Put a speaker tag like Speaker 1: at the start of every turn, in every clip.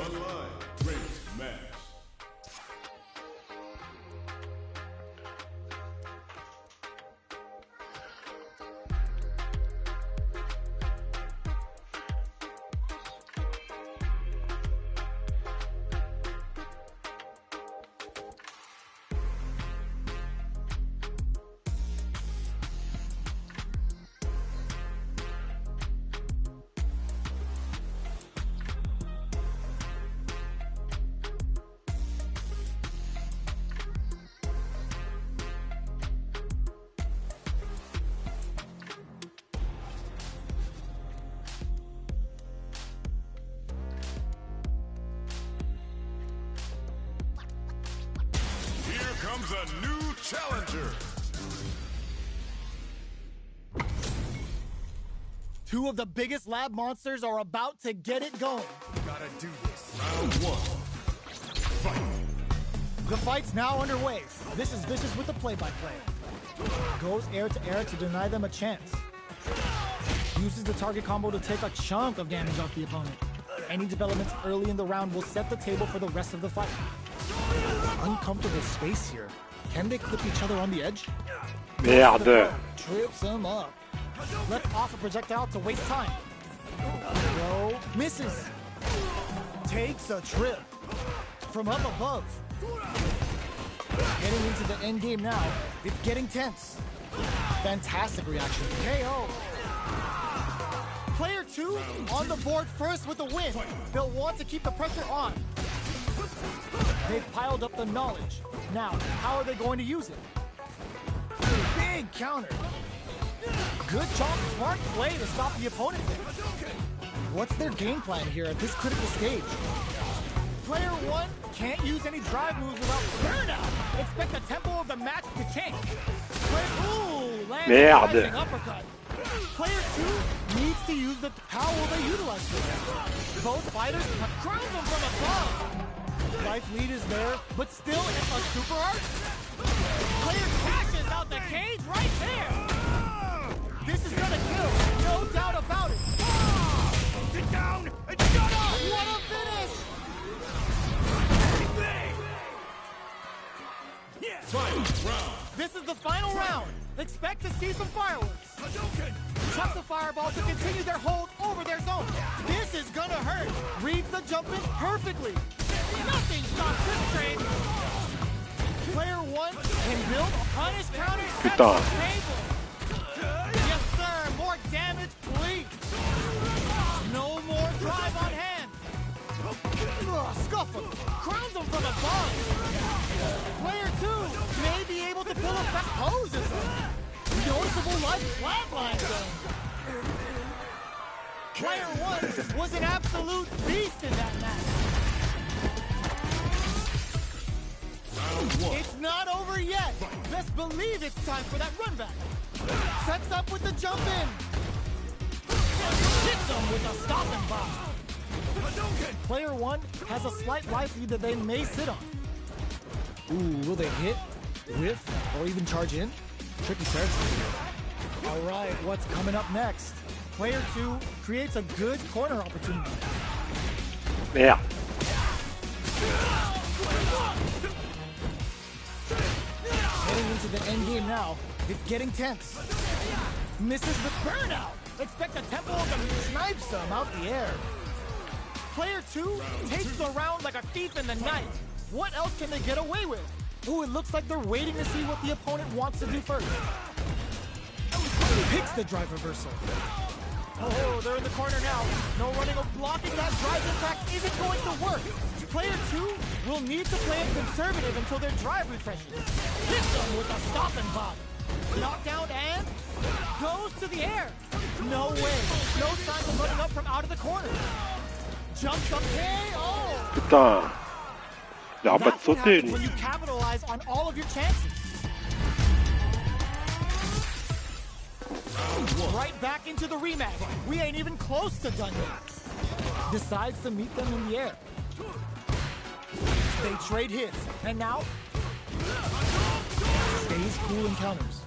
Speaker 1: on the line. Race match. Comes a new challenger.
Speaker 2: Two of the biggest lab monsters are about to get it going.
Speaker 1: Gotta do this. Round one. Fight.
Speaker 2: The fight's now underway. This is Vicious with the play-by-play. Goes air to air to deny them a chance. Uses the target combo to take a chunk of damage off the opponent. Any developments early in the round will set the table for the rest of the fight. Uncomfortable space here. Can they clip each other on the edge?
Speaker 3: Merde.
Speaker 2: Trips him up. Lets off a projectile to waste time. Throw misses. Takes a trip from up above. Getting into the end game now. It's getting tense. Fantastic reaction. KO. Player 2 on the board first with the win. They'll want to keep the pressure on. They've piled up the knowledge. Now, how are they going to use it? Big counter. Good job, smart play to stop the opponent. What's their game plan here at this critical stage? Player 1 can't use any drive moves without burnout. Expect the tempo of the match to change. Lands a rising uppercut. Player 2 needs to use the... How will they utilize this? Both fighters have crowns them from above. Life lead is there, but still it's a super art. Player cashes out the cage right there. This is gonna kill, no doubt about it. Sit down and shut up! What a finish!
Speaker 1: Final round.
Speaker 2: This is the final round. Expect to see some fireworks. Chucks the fireball to continue their hold over their zone. This is gonna hurt. Reads the jump in perfectly. Nothing stops this trade. Player 1 can build a punish counter set on the table. Yes, sir. More damage, please. No more drive on hand. Scuff him. Crowns him from above. Player 2 may be able to pull effect poses. Noticeable life flatline zone. Player 1 was an absolute beast in that match. It's not over yet. Best believe it's time for that run back. Sets up with the jump in. Hits him with a stop and bomb. Player 1 has a slight life lead that they may sit on. Ooh, will they hit, whiff, or even charge in? Tricky territory here. All right, what's coming up next? Player 2 creates a good corner opportunity.
Speaker 3: Yeah.
Speaker 2: Heading into the end game now. It's getting tense. Misses the burnout. Expect the tempo of the snipes them out the air. Player 2 takes the round like a thief in the night. What else can they get away with? Ooh, it looks like they're waiting to see what the opponent wants to do first. Picks the drive reversal. Oh, they're in the corner now. No running or blocking that drive impact isn't going to work. Player 2 will need to play it conservative until their drive refreshes. Hits them with a stop and bomb. Knockdown and goes to the air. No way. No signs of running up from out of the corner. Jumps up KO.
Speaker 3: Putain. Il arrête pas de sauter, lui.
Speaker 2: When you capitalize on all of your chances. Right back into the rematch. We ain't even close to done yet. Decides to meet them in the air. They trade hits, and now stays cool and counters.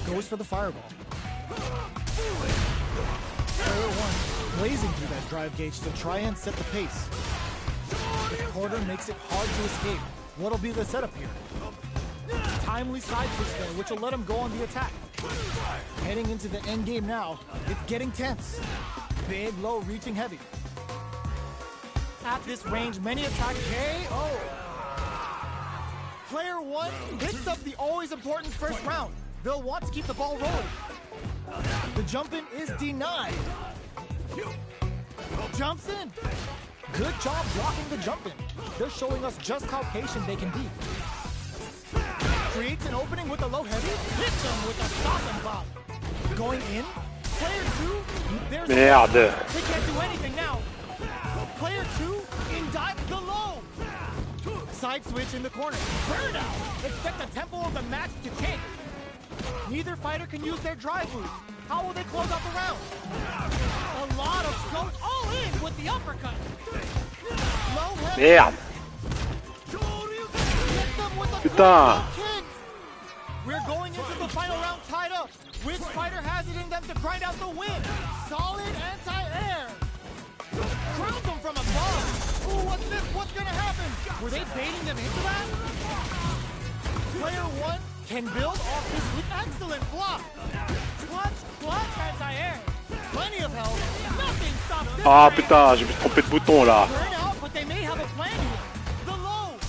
Speaker 2: Goes for the fireball. Player 1 blazing through that drive gauge to try and set the pace. corner makes it hard to escape. What'll be the setup here? Timely side switch there, which will let him go on the attack. Heading into the end game now, it's getting tense. Big, low, reaching heavy. At this range, many attack KO. Player one hits up the always important first round. They'll want to keep the ball rolling. The jump in is denied. Jumps in. Good job blocking the jump in. They're showing us just how patient they can be. Creates an opening with a low heavy. Hits them with a stop and pop. Going in. Player two. There's
Speaker 3: Merde.
Speaker 2: They can't do anything now. Player two indict the low. Side switch in the corner. Burn out. Expect the tempo of the match to change. Neither fighter can use their drive move. How will they close out the round? A lot of goes all in with the uppercut. Low heavy.
Speaker 3: Merde.
Speaker 2: Hit them with a
Speaker 3: Putain.
Speaker 2: kick. We're going into the final round tied up. Which fighter has it in them to grind out the win? Solid anti-air. Crowns them from above. Ooh, what's this? What's gonna happen? Were they baiting them into that? Player one can build off this with excellent block. Clutch anti-air. Plenty of health. Nothing stops this.
Speaker 3: Ah putain, j'ai pu me tromper de bouton là.
Speaker 2: Burn out, but they may have a plan here. The low.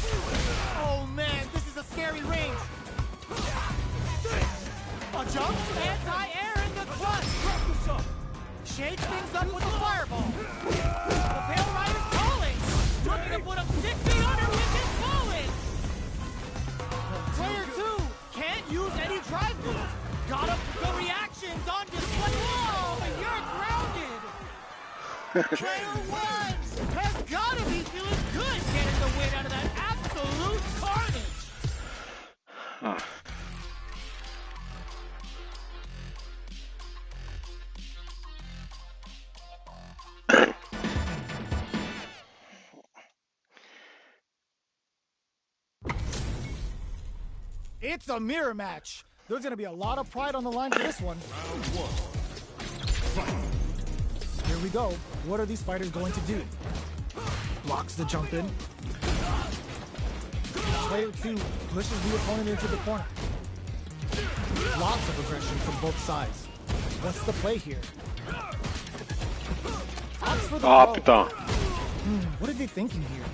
Speaker 2: Oh man, this is a scary range. A jump, anti-air in the clutch. Shakes things up with a fireball. The Pale Rider's calling. Looking to put up 6 feet under with his falling. Player two can't use any drive moves. Got up the reactions on display. Whoa, but you're grounded. Player one has got to be feeling good getting the win out of that absolute carnage.
Speaker 3: Ah.
Speaker 2: It's a mirror match. There's going to be a lot of pride on the line for this one.
Speaker 1: Round one.
Speaker 2: Here we go. What are these fighters going to do? Blocks the jump in. Player two pushes the opponent into the corner. Lots of aggression from both sides. What's the play here? Opts for the
Speaker 3: Ah
Speaker 2: throw.
Speaker 3: putain.
Speaker 2: What are they thinking here?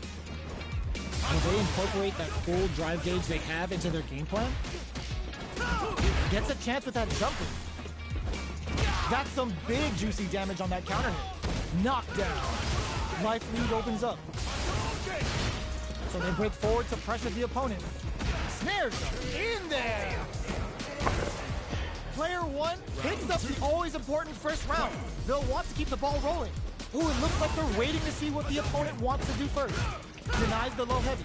Speaker 2: Will they incorporate that full drive gauge they have into their game plan? Gets a chance with that jumper. That's some big juicy damage on that counter hit. Knockdown. Life lead opens up. So they break forward to pressure the opponent. Snares them. In there. Player one picks up the always important first round. They'll want to keep the ball rolling. Ooh, it looks like they're waiting to see what the opponent wants to do first. Denies the low heavy.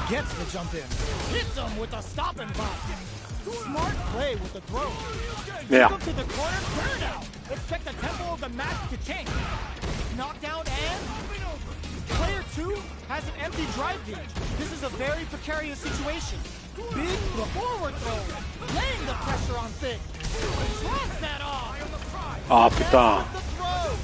Speaker 2: Gets the jump in. Hits him with a stop and pop. Smart play with the throw.
Speaker 3: Yeah.
Speaker 2: Took him to the corner, burn out. Expect the tempo of the match to change. Knockdown and player two has an empty drive gauge. This is a very precarious situation. Big forward throw. Laying the pressure on Thick. Drops that off.
Speaker 3: Ah putain.
Speaker 2: The throw.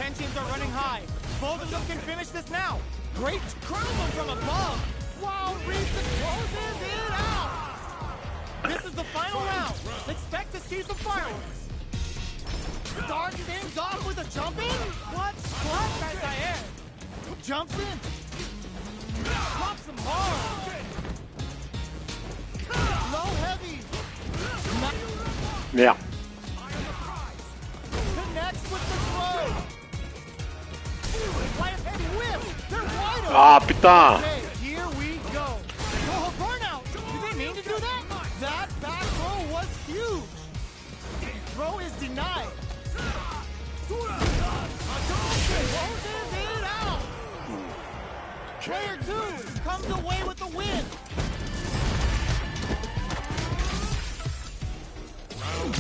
Speaker 2: Tensions are running high. Both of them can finish this now. Great crumble from above. Wow, Reese closes it out. This is the final round. Expect to see some fireworks. Starts things off with a jump in. Clutch anti-air. Jumps in. Drops him hard. Low heavy.
Speaker 3: Merde.
Speaker 2: Connects with the throw. Light heavy whip. They're wide open.
Speaker 3: Ah putain.
Speaker 2: Okay, here we go. Oh, burnout. Did they mean to do that? That back throw was huge. Throw is denied. Closes it out. Player two comes away with the win.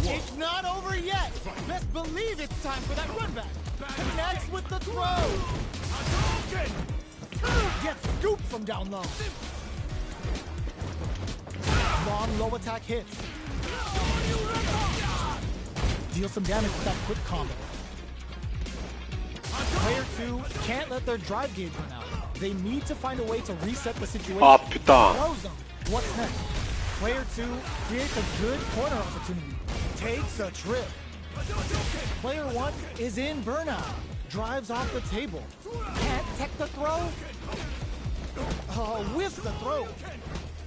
Speaker 2: It's not over yet. Best believe it's time for that run back. Connects with the throw. Gets scooped from down low. Long low attack hits. Deal some damage with that quick combo. Player 2 can't let their drive gauge run out. They need to find a way to reset the situation.
Speaker 3: 아, 아프다.
Speaker 2: Throws them. What's next? Player 2 creates a good corner opportunity. Takes a trip. Player 1 is in burnout. Drives off the table. Can't tech the throw. Whiffs the throw.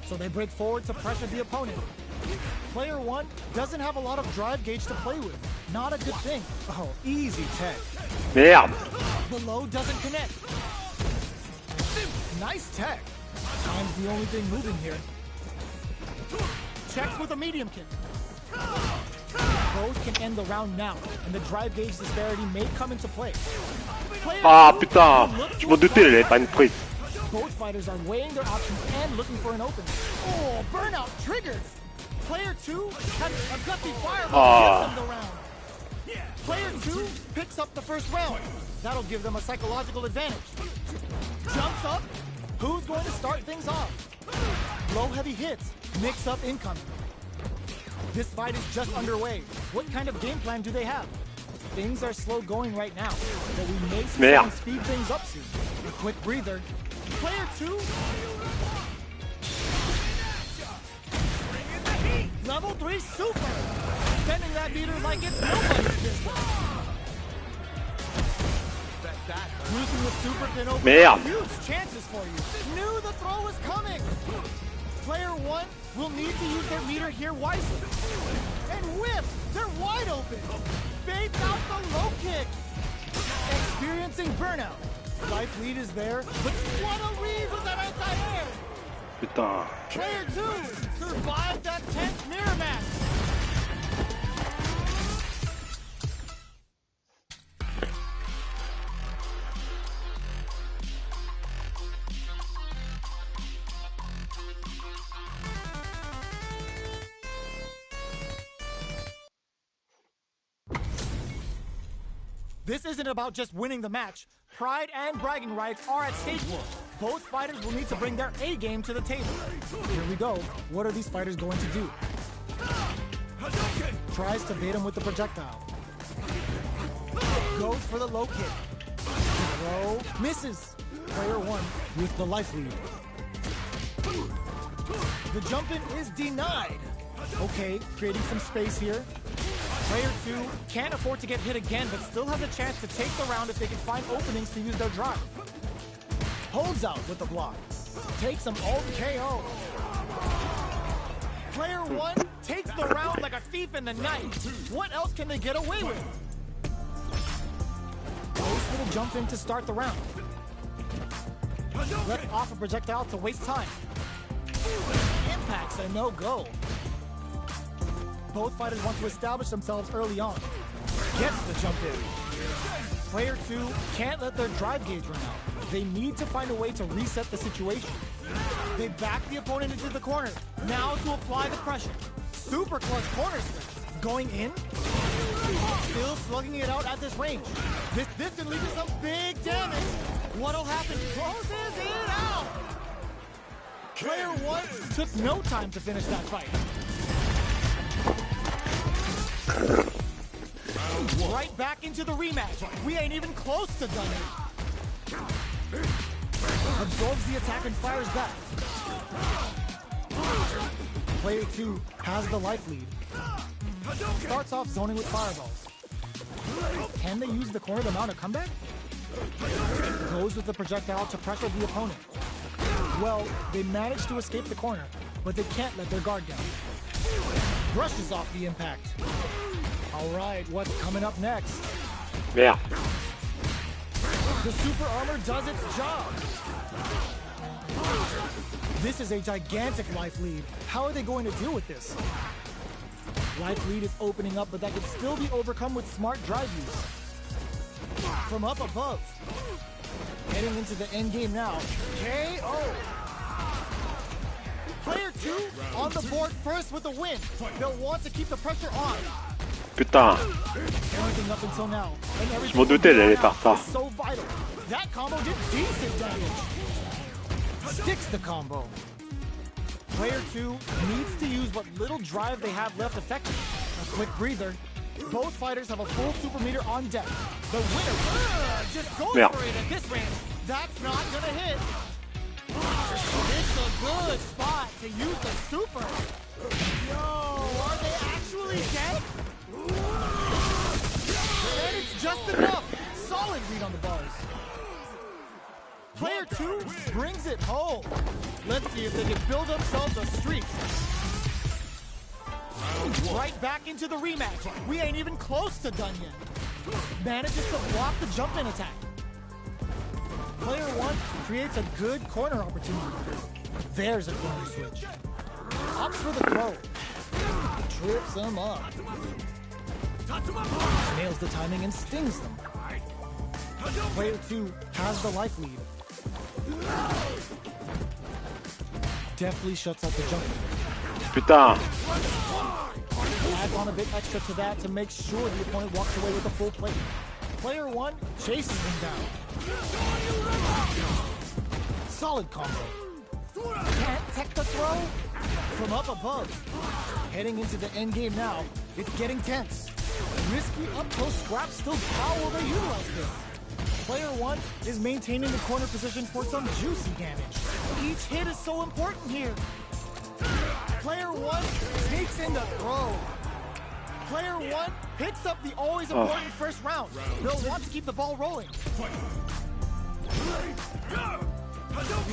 Speaker 2: So they break forward to pressure the opponent. Player 1 doesn't have a lot of drive gauge to play with. Not a good thing. Oh, easy tech.
Speaker 3: Merde.
Speaker 2: The low doesn't connect. Nice tech. Time's the only thing moving here. Checks with a medium kick. Both can end the round now, and the drive gauge disparity may come into play.
Speaker 3: 아, 아프다. 뭐 늑대를 많이 더 있어.
Speaker 2: Both fighters are weighing their options and looking for an opening. Oh, burnout triggered. Player 2 has a gutsy fireball to give them the round. Player 2 picks up the first round. That'll give them a psychological advantage. Jumps up. Who's going to start things off? Low heavy hits. Mix up incoming. This fight is just underway. What kind of game plan do they have? Things are slow going right now, but we may see someone speed things up soon. A quick breather. Player 2. Level 3 super. Bending that meter like it's nobody's business. Using the super can open up huge chances for you. Knew the throw was coming. Player 1 will need to use their meter here wisely. And whip! They're wide open! Baits out the low kick! Experiencing burnout. Life lead is there, but what a read with that outside air!
Speaker 3: 일단
Speaker 2: Player 2 survived that tense mirror match! This isn't about just winning the match. Pride and bragging rights are at stake here. Both fighters will need to bring their A game to the table. Here we go. What are these fighters going to do? Tries to bait him with the projectile. Goes for the low kick. Throw. Misses. Player 1 with the life lead. The jump in is denied. Okay, creating some space here. Player 2 can't afford to get hit again, but still has a chance to take the round if they can find openings to use their drive. Holds out with the block. Takes them all to KO. Player 1 takes the round like a thief in the night. What else can they get away with? Goes for the jump in to start the round. Lets off a projectile to waste time. Impact's a no-go. Both fighters want to establish themselves early on. Gets the jump in. Player 2 can't let their drive gauge run out. They need to find a way to reset the situation. They back the opponent into the corner. Now to apply the pressure. Super clutch corner switch. Going in. Still slugging it out at this range. This can lead to some big damage. What'll happen? Closes it out. Player 1 took no time to finish that fight. Right back into the rematch. We ain't even close to done yet. Absorbs the attack and fires back. Player 2 has the life lead. Starts off zoning with fireballs. Can they use the corner to mount a comeback? Goes with the projectile to pressure the opponent. Well, they managed to escape the corner, but they can't let their guard down. Brushes off the impact. All right, what's coming up next?
Speaker 3: Yeah.
Speaker 2: The super armor does its job. This is a gigantic life lead. How are they going to deal with this? Life lead is opening up, but that can still be overcome with smart drive use. From up above. Heading into the end game now. KO. Player 2 on the board first with the win. They'll want to keep the pressure on.
Speaker 3: Putain.
Speaker 2: Everything up until now. And everything
Speaker 3: m'en doutais, elle allait faire ça.
Speaker 2: is so vital. That combo did decent damage. Sticks the combo. Player 2 needs to use what little drive they have left effectively. A quick breather. Both fighters have a full super meter on deck. The winner just goes
Speaker 3: Yeah.
Speaker 2: for it at this range. That's not gonna hit. It's a good spot to use the super. Yo, are they actually dead? And it's just enough. Solid read on the bars. Player 2 brings it home. Let's see if they can build themselves a streak. Right back into the rematch. We ain't even close to done yet. Manages to block the jump-in attack. Player 1 creates a good corner opportunity. There's a corner switch. Opts for the throw. Trips him up. Nails the timing and stings them. Player 2 has the life lead. Deftly shuts out the jump.
Speaker 3: Putain.
Speaker 2: Adds on a bit extra to that to make sure the opponent walks away with a full plate. Player 1 chases him down. Solid combo. Can't tech the throw from up above. Heading into the end game now, it's getting tense. Risky up-close scraps still how will they utilize this? Player 1 is maintaining the corner position for some juicy damage. Each hit is so important here. Player 1 sneaks in the throw. Player 1 picks up the always important first round. They'll want to keep the ball rolling.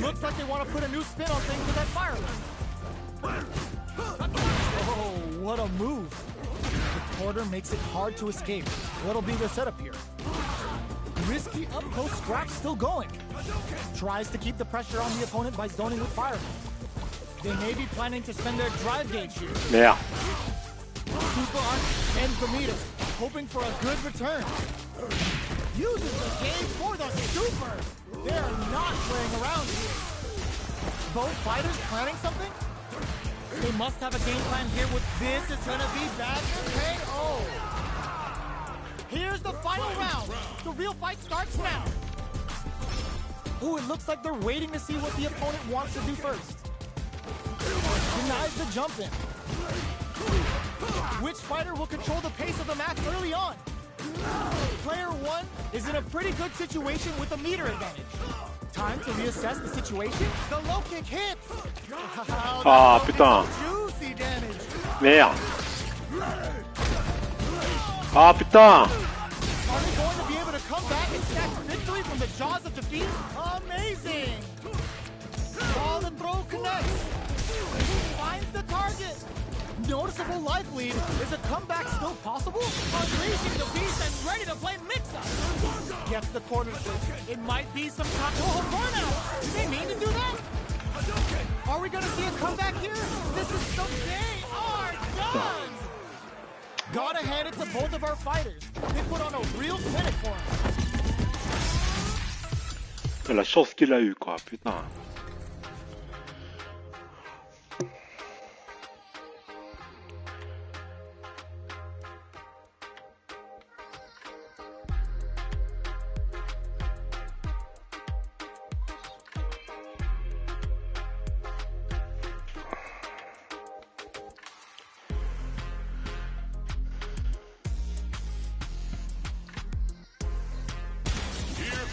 Speaker 2: Looks like they want to put a new spin on things with that fire. Oh, what a move. The quarter makes it hard to escape. What'll be the setup here? Risky up-close scrap still going. Tries to keep the pressure on the opponent by zoning with fire. They may be planning to spend their drive gauge here.
Speaker 3: Yeah.
Speaker 2: Super Arc ends the meter, hoping for a good return. Uses the game for the super. They're not playing around here. Both fighters planning something? They must have a game plan here with this is gonna be bad for KO. Here's the final round. The real fight starts now. Ooh, it looks like they're waiting to see what the opponent wants to do first. Denies the jump in. Which fighter will control the pace of the match early on? Player 1 is in a pretty good situation with a meter advantage. Time to reassess the situation. The low kick hits.
Speaker 3: Ah, putain.
Speaker 2: Juicy damage.
Speaker 3: Merde. Ah, putain.
Speaker 2: Are they going to be able to come back and snatch victory from the jaws of defeat? Amazing. While the throw connects. Finds the target. Noticeable life lead. Is a comeback still possible? Unleashing the beast and ready to play mix-up. Gets the corner switch. It might be some top burnout. Did they mean to do that? Are we going to see a comeback here? This is so they are done. Gotta hand it to both of our fighters. They put on a real clinic for us.
Speaker 3: La chance qu'il a eu, quoi. Putain.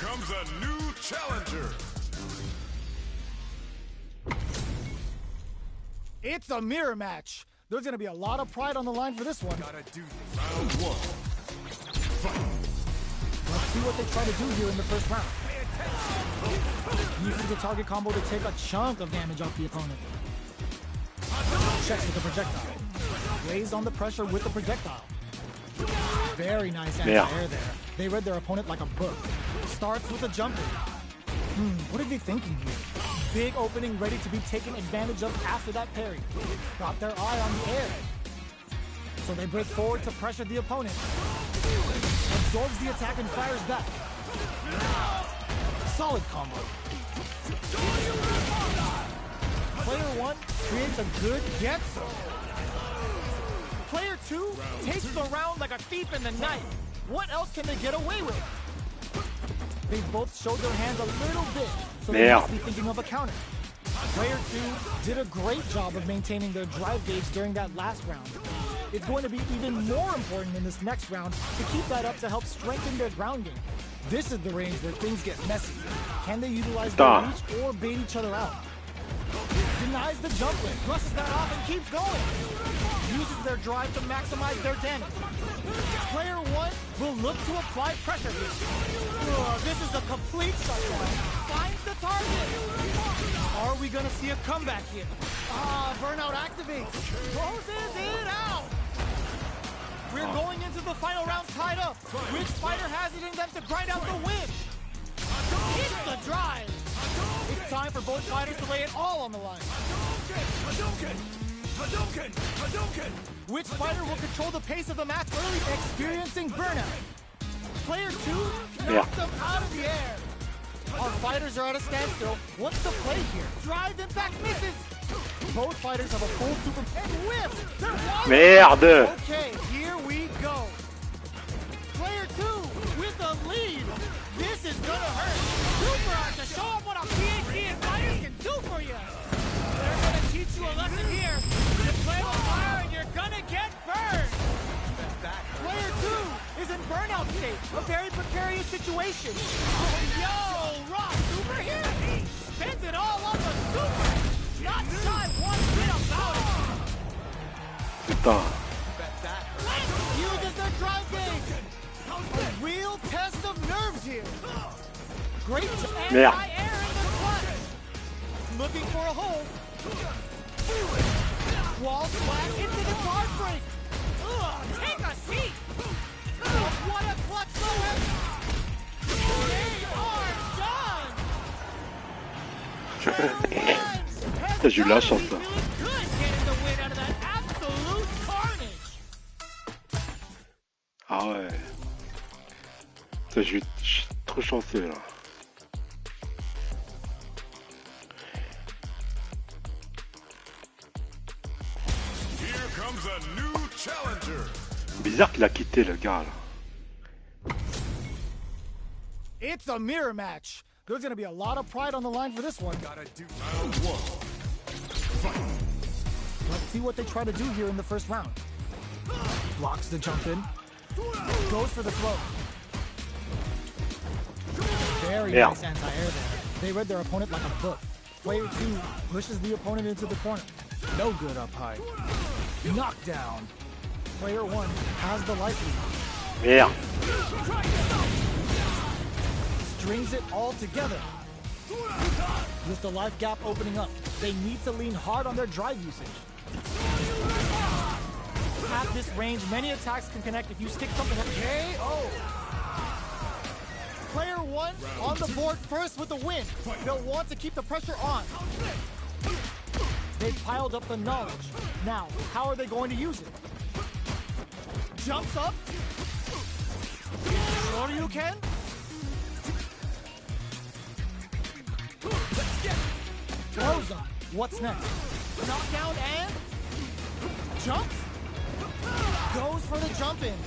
Speaker 1: Comes a new challenger.
Speaker 2: It's a mirror match. There's going to be a lot of pride on the line for this one.
Speaker 1: Gotta do this. Round 1. Fight.
Speaker 2: Let's see what they try to do here in the first round. Uses the target combo to take a chunk of damage off the opponent. Checks with the projectile. Lays on the pressure with the projectile. Very nice anti-air there. They read their opponent like a book. Starts with a jumper. What are they thinking here? Big opening ready to be taken advantage of after that parry. Got their eye on the air. So they break forward to pressure the opponent. Absorbs the attack and fires back. Solid combo. Player 1 creates a good get-so. Player 2 takes the round like a thief in the night. What else can they get away with? They both showed their hands a little bit, so they must be thinking of a counter. Player 2 did a great job of maintaining their drive gauge during that last round. It's going to be even more important in this next round to keep that up to help strengthen their ground game. This is the range where things get messy. Can they utilize their reach or bait each other out? Denies the jump in, brushes that off and keeps going. Uses their drive to maximize their damage. Player 1 will look to apply pressure here. This is a complete shutdown. Finds the target. Are we gonna see a comeback here? Burnout activates. Closes it out. We're going into the final round tied up. Which fighter has it in them to grind out the win? Hits the drive. It's time for both fighters to lay it all on the line. Which fighter will control the pace of the match early, experiencing burnout? Player 2 knocks them out of the air. Our fighters are at a standstill. What's the play here? Drive impact misses. Both fighters have a full super and whips.
Speaker 3: Merde.
Speaker 2: Okay, here we go. Player 2 with the lead. This is gonna hurt. Super Art to show them what a PhD in fighters can do for you. They're gonna teach you a lesson here. You play with fire and you're gonna get burned. Player 2 is in burnout state, a very precarious situation. Yo, Rock Super here. Spends it all on the super. Not shy one bit about it.
Speaker 3: Putain.
Speaker 2: Uses their drive gauge. A real test of nerves here. Great anti-air in the clutch. Looking for a hole. Wall flat into the guard break. Take a seat. What a clutch throw him. They are done.
Speaker 3: J'ai eu la chance là. Ah ouais. Je suis trop chanceux là. Bizarre qu'il a quitté le gars là.
Speaker 2: It's a mirror match. There's going to be a lot of pride on the line for this one. Let's see what they try to do here in the first round. Blocks the jump in. Goes for the throw. Very nice anti-air there. They read their opponent like a book. Player 2 pushes the opponent into the corner. No good up high. Knockdown. Player 1 has the life lead.
Speaker 3: Merde.
Speaker 2: Strings it all together. With the life gap opening up, they need to lean hard on their drive usage. At this range, many attacks can connect if you stick something up. KO! Player 1 on the board first with the win. They'll want to keep the pressure on. They've piled up the knowledge. Now, how are they going to use it? Jumps up. Sure you can. Throws him. What's next? Knockdown and jumps. Goes for the jump in.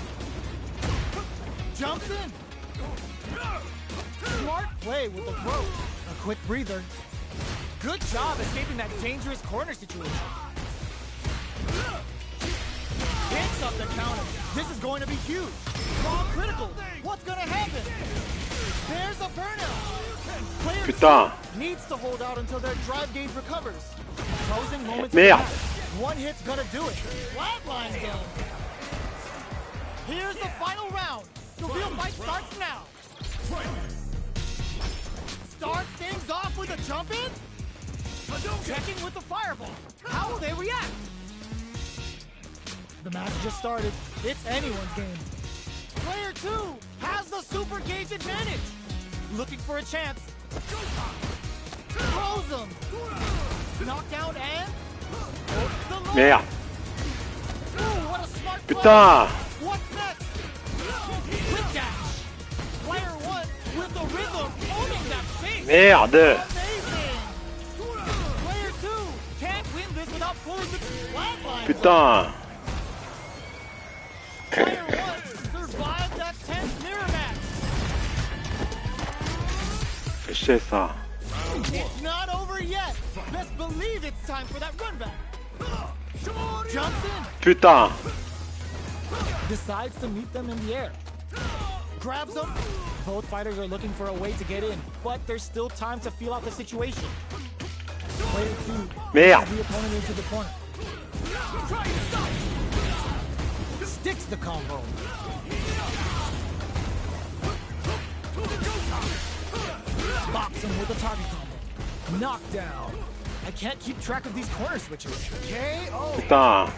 Speaker 2: Jumps in. Smart play with the throw. A quick breather. Good job escaping that dangerous corner situation. Picks up the counter. This is going to be huge. Wrong critical. What's going to happen? There's a burnout. Player 2 needs to hold out until their drive gauge recovers. Closing moments. One hit's gonna do it. Flatline zone. Here's the final round. The real fight starts now. Starts things off with a jump in. Checking with the fireball. How will they react? The match just started. It's anyone's game. Player 2 has the super gauge advantage. Looking for a chance. Throws him. Knockdown and
Speaker 3: Merde.
Speaker 2: Ooh, what a smart play.
Speaker 3: Putain.
Speaker 2: What's next? Quick dash. Player 1 with the rhythm owning that face.
Speaker 3: Merde.
Speaker 2: Amazing. Player 2 can't win this without pulling the flatline.
Speaker 3: Putain.
Speaker 2: Player 1 survived that tense mirror match.
Speaker 3: C'est ça.
Speaker 2: It's not over yet. Best believe it's time for that run back. Jumps in.
Speaker 3: Putain.
Speaker 2: decides to meet them in the air. Grabs them. Both fighters are looking for a way to get in, but there's still time to feel out the situation. Player 2
Speaker 3: Merde.
Speaker 2: pushes the opponent into the corner. Sticks the combo. Bops him with a target combo. Knockdown. I can't keep track of these corner switches. KO.
Speaker 3: Putain.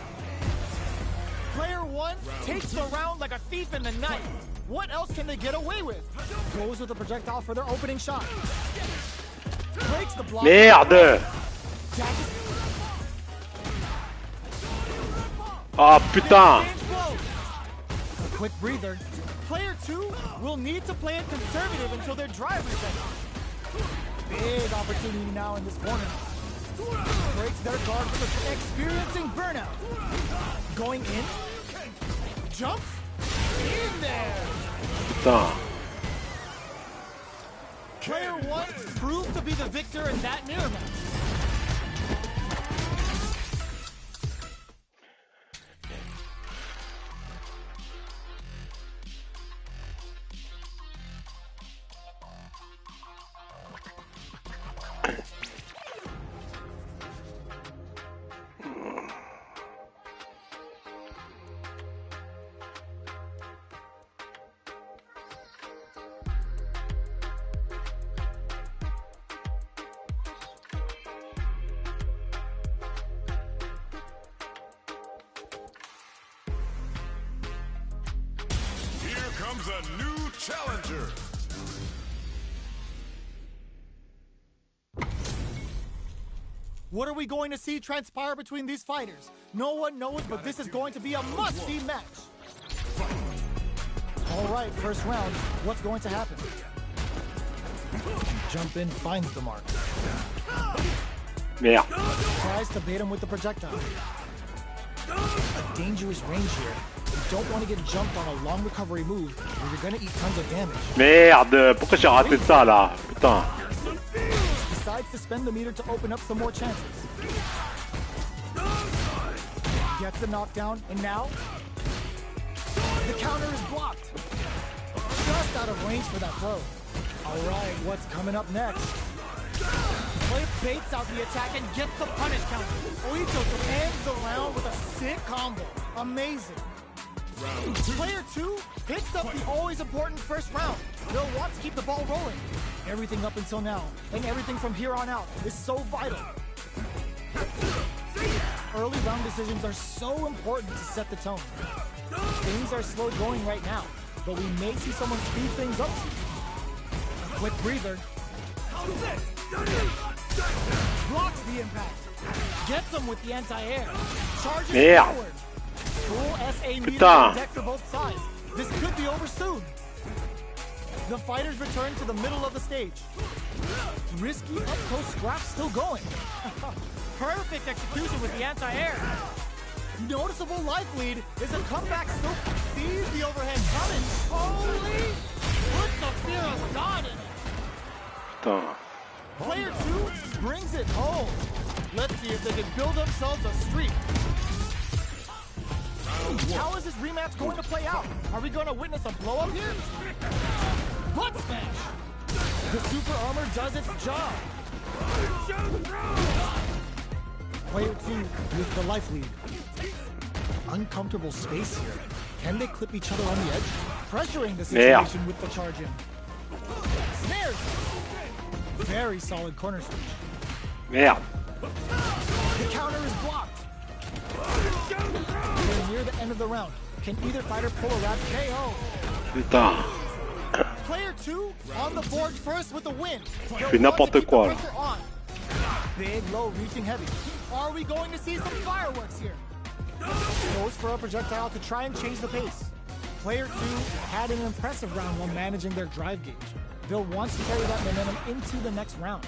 Speaker 2: Player 1 takes the round like a thief in the night. What else can they get away with? Goes with a projectile for their opening shot. Breaks the block.
Speaker 3: Merde. Ah putain.
Speaker 2: A quick breather. Player 2 will need to play it conservative until their drive resets. Big opportunity now in this corner. Breaks their guard for the experiencing burnout. Going in. Jumps. In there.
Speaker 3: Putain.
Speaker 2: Player 1 proved to be the victor in that mirror match.
Speaker 1: Comes a new challenger.
Speaker 2: What are we going to see transpire between these fighters? No one knows, but this is going to be a must-see match. All right, first round. What's going to happen? Jump in, finds the mark.
Speaker 3: Merde.
Speaker 2: Tries to bait him with the projectile. A dangerous range here. You don't want to get jumped on a long recovery move where you're going to eat tons of damage.
Speaker 3: Merde. Pourquoi j'ai raté ça là? Putain.
Speaker 2: Decides to spend the meter to open up some more chances. Gets the knockdown, and now the counter is blocked. Just out of range for that throw. All right, what's coming up next? Play baits out the attack and gets the punish counter. Oito ends the round with a sick combo. Amazing. Player 2 picks up the always important first round. They'll want to keep the ball rolling. Everything up until now, and everything from here on out, is so vital. Early round decisions are so important to set the tone. Things are slow going right now, but we may see someone speed things up. A quick breather. Blocks the impact. Gets him with the anti-air. Charges forward. Full SA meter on deck for both sides. This could be over soon. The fighters return to the middle of the stage. Risky up-close scrap still going. Perfect execution with the anti-air. Noticeable life lead is a comeback still sees the overhead coming. Holy! Put the fear of God in it.
Speaker 3: Putain.
Speaker 2: Player 2 brings it home. Let's see if they can build themselves a streak. How is this rematch going to play out? Are we going to witness a blow-up here? Butt smash! The super armor does its job. Player 2 with the life lead. Uncomfortable space here. Can they clip each other on the edge? Pressuring the situation with the charge in. Snares! Very solid corner switch.
Speaker 3: Merde.
Speaker 2: The counter is blocked. We're near the end of the round. Can either fighter pull a wrap KO?
Speaker 3: Putain.
Speaker 2: Player 2 on the board first with the win.
Speaker 3: Je fais n'importe quoi là.
Speaker 2: Big, low, reaching heavy. Are we going to see some fireworks here? Goes for a projectile to try and change the pace. Player 2 had an impressive round while managing their drive gauge. They'll want to carry that momentum into the next round.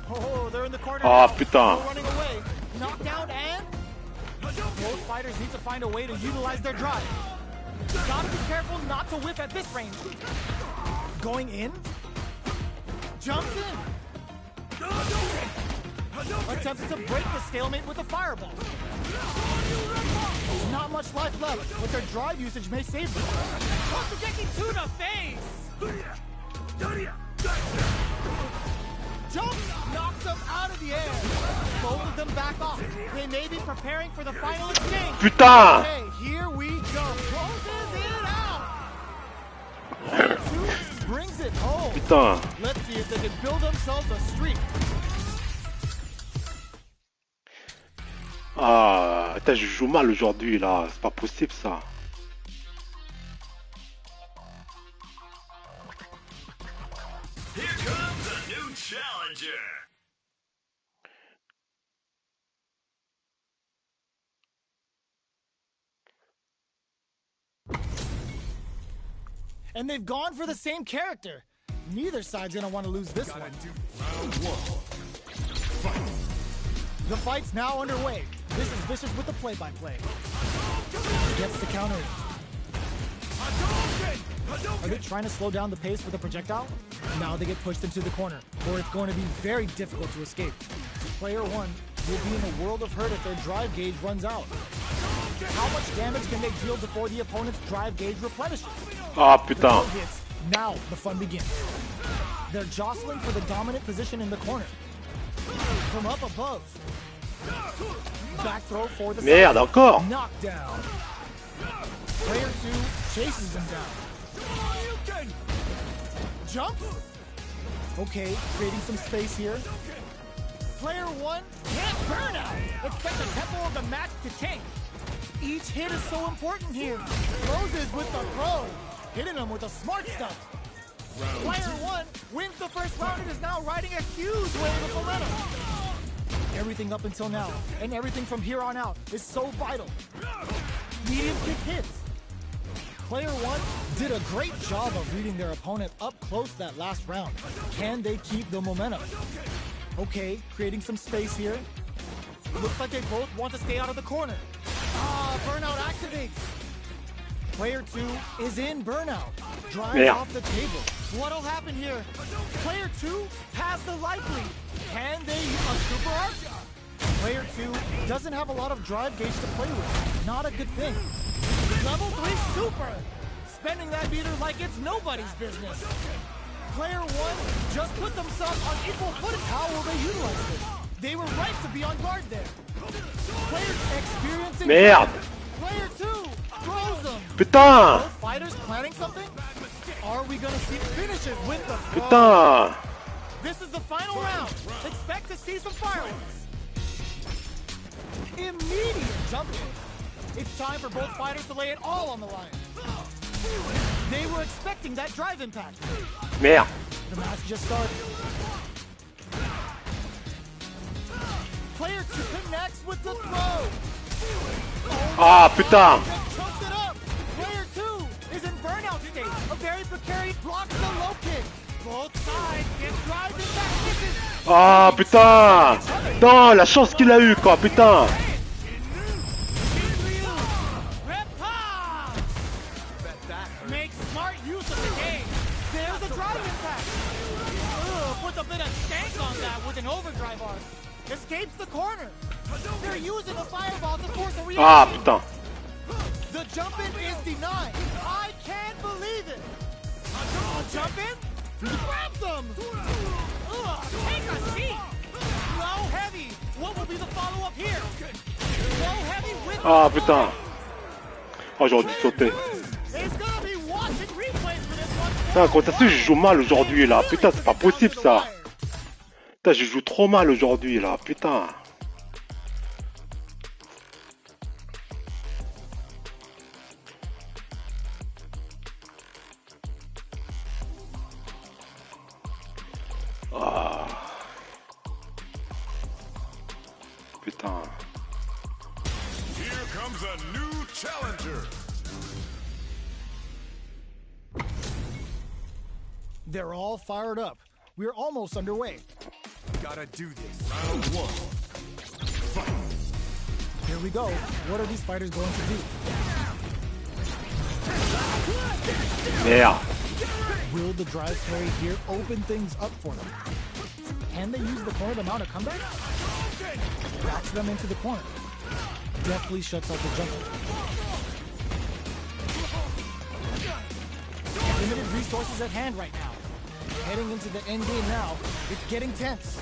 Speaker 2: Oh, they're in the corner now.
Speaker 3: Putain.
Speaker 2: They're running away. Knockdown and both fighters need to find a way to utilize their drive. Gotta be careful not to whiff at this range. Going in. Jumps in. attempts to break the stalemate with a fireball. Not much life left, but their drive usage may save them.
Speaker 4: To the face!
Speaker 2: Jump knocks them out of the air. Both of them back off. They may be preparing for the final exchange.
Speaker 3: Putain!
Speaker 2: Okay, here we go. Closes it out. Player 2 brings it home.
Speaker 3: Putain.
Speaker 2: Let's see if they can build themselves a streak.
Speaker 3: Ah, putain, je joue mal aujourd'hui là, c'est pas possible ça.
Speaker 1: Here comes a new challenger.
Speaker 2: And they've gone for the same character. Neither side's gonna want to lose this one.
Speaker 1: Round 1.
Speaker 2: The fight's now underway. This is Vicious with the play-by-play. Gets the counter. Are they trying to slow down the pace with a projectile? Now they get pushed into the corner, or it's going to be very difficult to escape. Player 1 will be in a world of hurt if their drive gauge runs out. How much damage can they deal before the opponent's drive gauge replenishes?
Speaker 3: Ah putain.
Speaker 2: Hits. Now the fun begins. They're jostling for the dominant position in the corner. From up above. Back throw for the
Speaker 3: Merde, encore.
Speaker 2: knockdown. Player 2 chases him down. Jump. Okay, creating some space here. Player 1 can't burn out. Expect the tempo of the match to change. Each hit is so important here. Closes with the throw. Hitting him with the smart stuff. Player 1 wins the first round and is now riding a huge wave of momentum. Everything up until now, and everything from here on out, is so vital. Medium kick hits. Player 1 did a great job of reading their opponent up close that last round. Can they keep the momentum? Okay, creating some space here. Looks like they both want to stay out of the corner. Ah, burnout activates. Player 2 is in burnout. Drives off the table. What'll happen here? Player 2 has the life lead. Can they use a super arc? Player 2 doesn't have a lot of drive gauge to play with. Not a good thing. Level 3 super. Spending that meter like it's nobody's business. Player 1 just put themselves on equal footing. How will they utilize this? They were right to be on guard there. Player experiencing.
Speaker 3: Merde.
Speaker 2: Player 2 throws them.
Speaker 3: Putain.
Speaker 2: Both fighters planning something? Are we gonna see finishes with the throw?
Speaker 3: Putain.
Speaker 2: This is the final round. Expect to see some fireworks. Immediate jump in. It's time for both fighters to lay it all on the line. They were expecting that drive impact.
Speaker 3: Merde.
Speaker 2: The match just started. Player 2 connects with the throw.
Speaker 3: Ah putain.
Speaker 2: Just choked it up. Player 2 is in burnout state. A very precarious blocks the low kick. Both sides get drive impact misses.
Speaker 3: Ah putain. Non, la chance qu'il a eu quoi, putain.
Speaker 2: Make smart use of the game. There's a drive impact. Puts a bit of stank on that with an overdrive arc. Escapes the corner. They're using a fireball to force a reaction.
Speaker 3: Ah putain.
Speaker 2: The jump in is denied. I can't believe it. A jump in? Grabs them. Take a seat. Low heavy. What will be the follow-up here? Low heavy with.
Speaker 3: Ah putain. Oh, j'aurais dû sauter.
Speaker 2: It's gonna be watching replays for this one.
Speaker 3: Putain, quand ça se fait, je joue mal aujourd'hui là. Putain, c'est pas possible ça. Putain, je joue trop mal aujourd'hui là. Putain. Ah. Putain.
Speaker 1: Here comes a new challenger.
Speaker 2: They're all fired up. We're almost underway.
Speaker 1: Gotta do this. Round 1. Fight.
Speaker 2: Here we go. What are these fighters going to do?
Speaker 3: Merde.
Speaker 2: Will the drive carry here open things up for them? Can they use the corner to mount a comeback? backs them into the corner. Deftly shuts out the jumper. Limited resources at hand right now. Heading into the end game now. It's getting tense.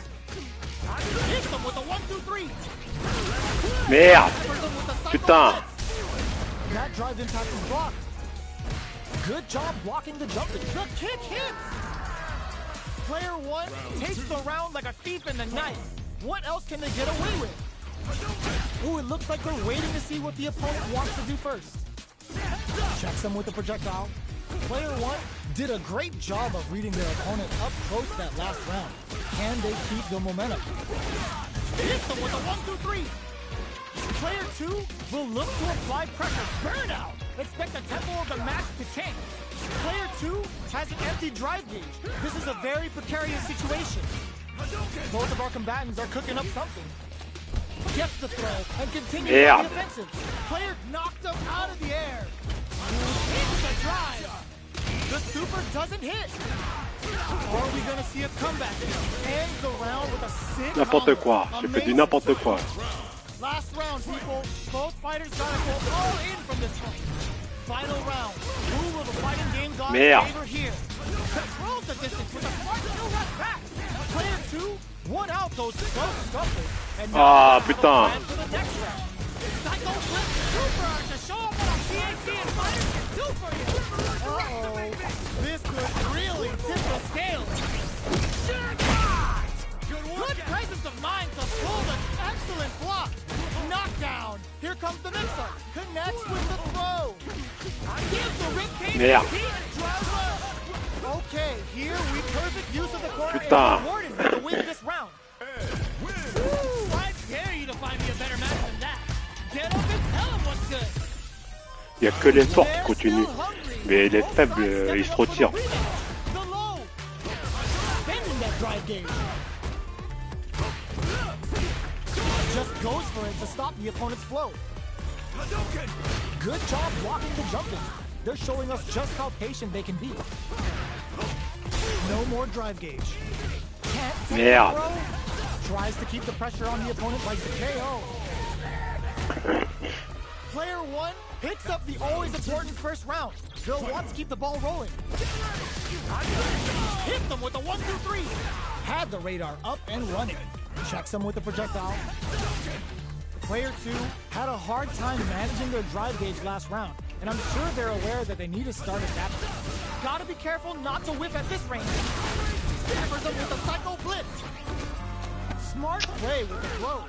Speaker 2: Hit them with a 1-2-3.
Speaker 3: Merde. Putain.
Speaker 2: That drive impact is blocked. Good job blocking the jump. The kick hits. Player one takes the round like a thief in the night. What else can they get away with? Ooh, it looks like they're waiting to see what the opponent wants to do first. Checks them with the projectile. Player one did a great job of reading their opponent up close that last round. Can they keep the momentum? Hit them with a 1-2-3. Player two will look to apply pressure. Burnout. Expect the tempo of the match to change. Player two has an empty drive gauge. This is a very precarious situation. Both of our combatants are cooking up something. Gets the throw and continues on the offensive. Player knocked him out of the air. Hits the drive. The super doesn't hit. Are we gonna see a comeback? Ends the round with a sick
Speaker 3: N'importe quoi. J'ai fait du n'importe quoi.
Speaker 2: Last round, people. Both fighters gotta go all in from this one. Final round. Who will the fighting game gods favor here? Controls the distance with a smart skill right back. Player two won out those close scuffles. And now
Speaker 3: putain.
Speaker 2: for the next round. Psycho Flip Super to show up what TNT and fighters can do for you. Uh-oh. This could really tip the scale. Good presence of mind to pull the excellent block. Knockdown. Here comes the mixer. Connects with the throw. Gives the rib cage driver. Okay, here we perfect use of the corner and rewarded with the win this round. Woo, I dare you to find me a better match than that. Get up and tell him what's good.
Speaker 3: Il n'y a que les forts qui continuent. Mais les faibles, ils se retirent.
Speaker 2: Just goes for it to stop the opponent's flow. Good job blocking the jumping. They're showing us just how patient they can be. No more drive gauge. Can't take the throw. Tries to keep the pressure on the opponent like the KO. Player one picks up the always important first round. Bill wants to keep the ball rolling. Hit them with a 1-2-3. Had the radar up and running. Checks them with the projectile. Player two had a hard time managing their drive gauge last round, and I'm sure they're aware that they need to start adapting. Gotta be careful not to whiff at this range. Peppers them with a psycho blitz. Smart play with the throw.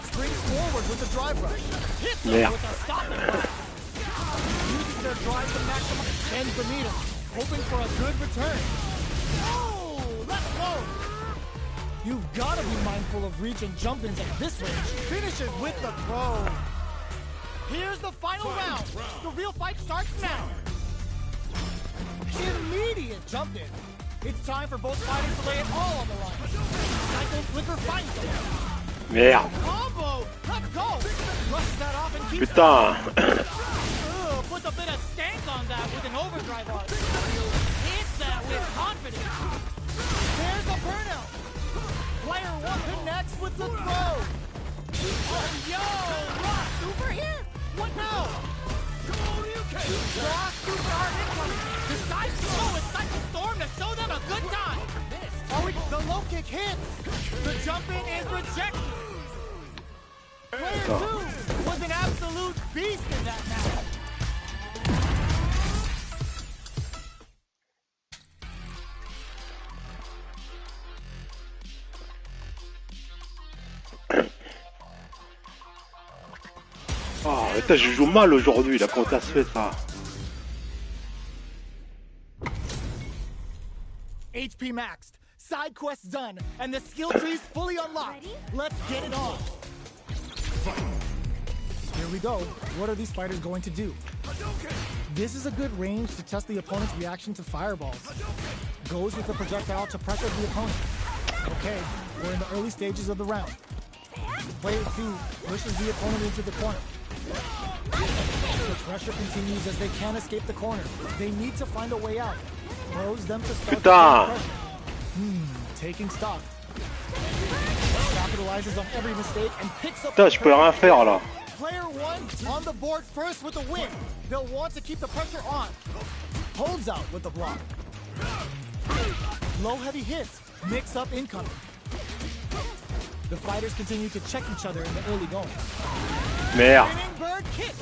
Speaker 2: Springs forward with the drive rush. Hits them with a stopping rush. Using their drive to maximize. Bends the meter, hoping for a good return. Oh, let's go. You've got to be mindful of reach and jump-ins at this range. Finishes with the throw. Here's the final round. The real fight starts now. Immediate jump-in. It's time for both fighters to lay it all on the line. Psycho Flicker finds them.
Speaker 3: Merde.
Speaker 2: Combo. Let's go. Rushes that off and keeps puts a bit of stank on that with an overdrive on. Hits that with confidence. There's a burnout. Player one connects with the throw. Oh, yo! Rock super here? What now? Rock super hard incoming. Decides to go with Psycho Storm to show them a good time. The low kick hits. The jump in is rejected. Player two was an absolute beast in that match.
Speaker 3: Oh, putain, je joue mal aujourd'hui, là, comment ça se fait ça?
Speaker 2: HP maxed, side quests done, and the skill tree's fully unlocked. Let's get it on. Here we go. What are these fighters going to do? This is a good range to test the opponent's reaction to fireballs. Goes with the projectile to pressure the opponent. Okay, we're in the early stages of the round. Player two pushes the opponent into the corner. The pressure continues as they can't escape the corner. They need to find a way out. Throws them to start the pressure. Taking stock. Stops capitalizes on every mistake and picks up.
Speaker 3: Putain, je peux rien faire là.
Speaker 2: Player 1 on the board first with the win. They'll want to keep the pressure on. Holds out with the block. Low heavy hits. Mix up incoming. The fighters continue to check each other in the early going.
Speaker 3: Merde.
Speaker 2: Spinning bird kick.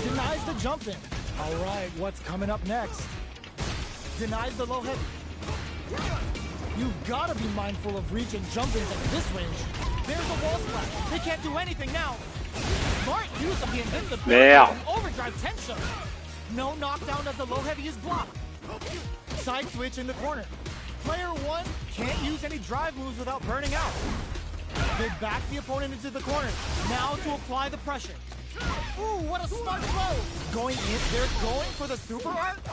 Speaker 2: Denies the jump in. All right, what's coming up next? Denies the low heavy. You've got to be mindful of reach and jump-ins at this range. There's a wall splash. They can't do anything now. Smart use of the invincibility and overdrive tension. No knockdown as the low heavy is blocked. Side switch in the corner. Player 1 can't use any drive moves without burning out. They back the opponent into the corner. Now to apply the pressure. Ooh, what a smart throw! Going in, they're going for the super art.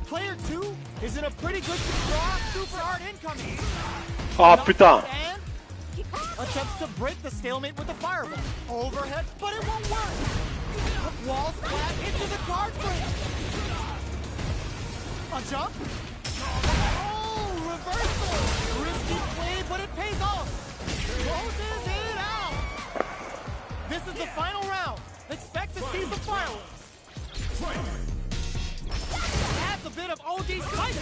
Speaker 2: Player 2 is in a pretty good draw. Super art incoming.
Speaker 3: Ah putain.
Speaker 2: And attempts to break the stalemate with the fireball. Overhead, but it won't work. Walls flat into the guard frame. A jump. Oh, reversal. Risky play, but it pays off. Closes it out. This is the final round. Expect to see some fireworks. Adds a bit of OD spice.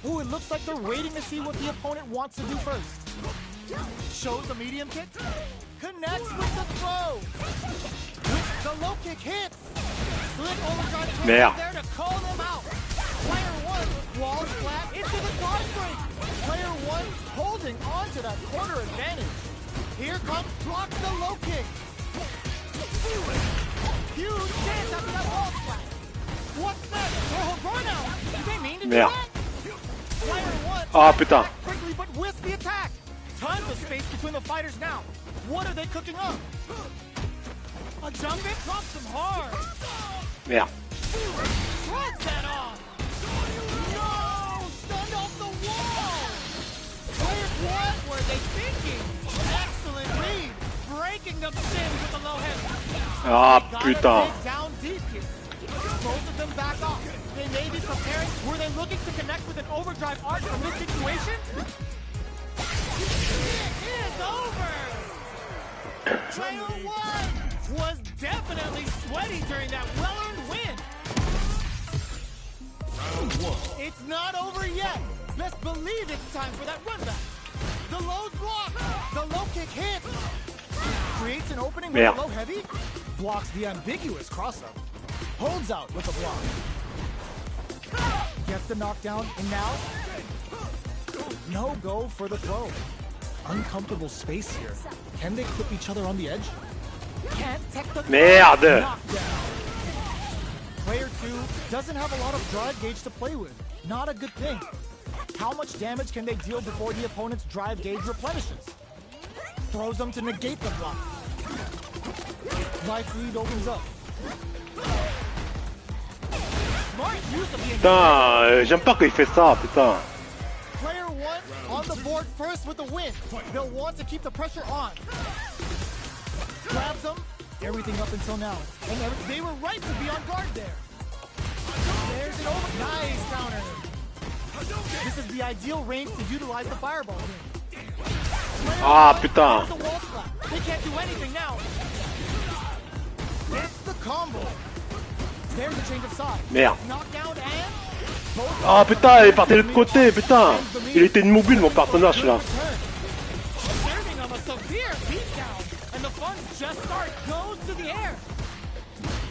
Speaker 2: Ooh, it looks like they're waiting to see what the opponent wants to do first. Shows the medium kick. Connects with the throw. With the low kick hits. Slick overdrive there to call them out. Player 1 walls flat into the guard break. Player 1 holding on to that corner advantage. Here comes blocks the low kick. Huge chance after that wall splat. What's next? Oh, run out. Did they mean to do that? Player 1
Speaker 3: Ah putain.
Speaker 2: quickly but with the attack. Tons of space between the fighters now. What are they cooking up? A jump in drops them hard.
Speaker 3: Merde.
Speaker 2: Shrugs that off. No! Stunned off the wall. What were they thinking? Excellent read. Breaking the shins with the low head.
Speaker 3: Ah putain.
Speaker 2: Down deep here. Both of them back off. They may be preparing. Were they looking to connect with an overdrive arc from this situation? It is over! Player 1 was definitely sweaty during that well-earned win.
Speaker 1: Round 1.
Speaker 2: It's not over yet. Let's believe it's time for that run back. The low's blocked. The low kick hits. Creates an opening with a low heavy. Blocks the ambiguous cross-up. Holds out with a block. Gets the knockdown, and now no go for the throw. Uncomfortable space here. Can they clip each other on the edge? Can't tech the
Speaker 3: Merde.
Speaker 2: knockdown. Player 2 doesn't have a lot of drive gauge to play with. Not a good thing. How much damage can they deal before the opponent's drive gauge replenishes? Throws them to negate the block. Life lead opens up. Smart use of the
Speaker 3: Putain, j'aime pas quand il fait ça, putain.
Speaker 2: Player 1 on the board first with the win. They'll want to keep the pressure on. Grabs them. Everything up until now. And they were right to be on guard there. There's an over. Nice counter. This is the ideal range to utilize the fireball here.
Speaker 3: Ah putain.
Speaker 2: There's a wall slap. They can't do anything now. It's the combo. There's a change of side.
Speaker 3: Merde.
Speaker 2: Knockdown and
Speaker 3: Ah putain, il partait de l'autre côté, putain. Il était immobile mon personnage là.
Speaker 2: Serving him a severe beatdown, and the fun just start goes to the air.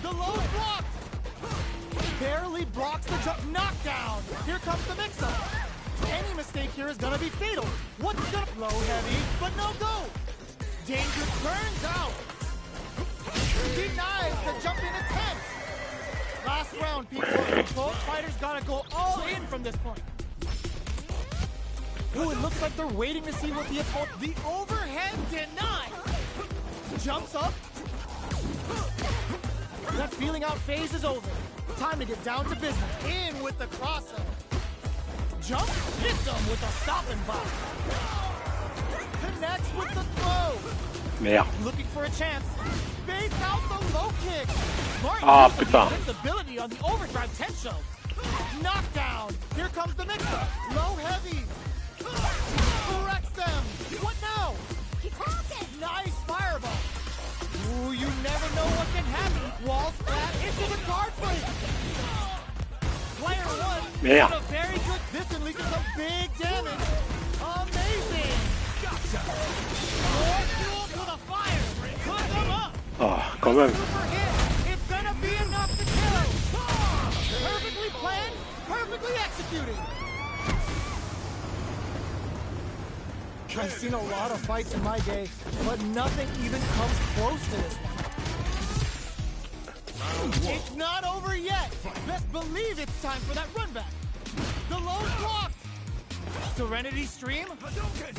Speaker 2: The low block barely blocks the jump. Knockdown. Here comes the mix-up. Any mistake here is gonna be fatal. What's gonna low heavy, but no go. Danger turns out. Denies the jump in attempt. Last round, people. Both fighters gotta go all in from this point. Ooh, it looks like they're waiting to see what the opponent. The overhead denied. Jumps up. That feeling out phase is over. Time to get down to business. In with the crossover. Jump, hits him with a stopping block. Connects with the throw.
Speaker 3: Merde.
Speaker 2: Looking for a chance. Fades out the low kick. Smart
Speaker 3: Ah
Speaker 2: use of
Speaker 3: putain.
Speaker 2: the invincibility on the overdrive tension. Knockdown. Here comes the mix-up. Low heavy. Corrects them. What now? You never know what can happen. Walls flat into the guard break. Player 1
Speaker 3: Merde.
Speaker 2: did a very good. This unleashes some big damage. Amazing. More fuel to the fire. Put them up.
Speaker 3: Ah, quand même.
Speaker 2: Super hit. It's gonna be enough to kill. Perfectly planned, perfectly executed. I've seen a lot of fights in my day, but nothing even comes close to this one. It's not over yet. Best believe it's time for that run back. The low's blocked. Serenity Stream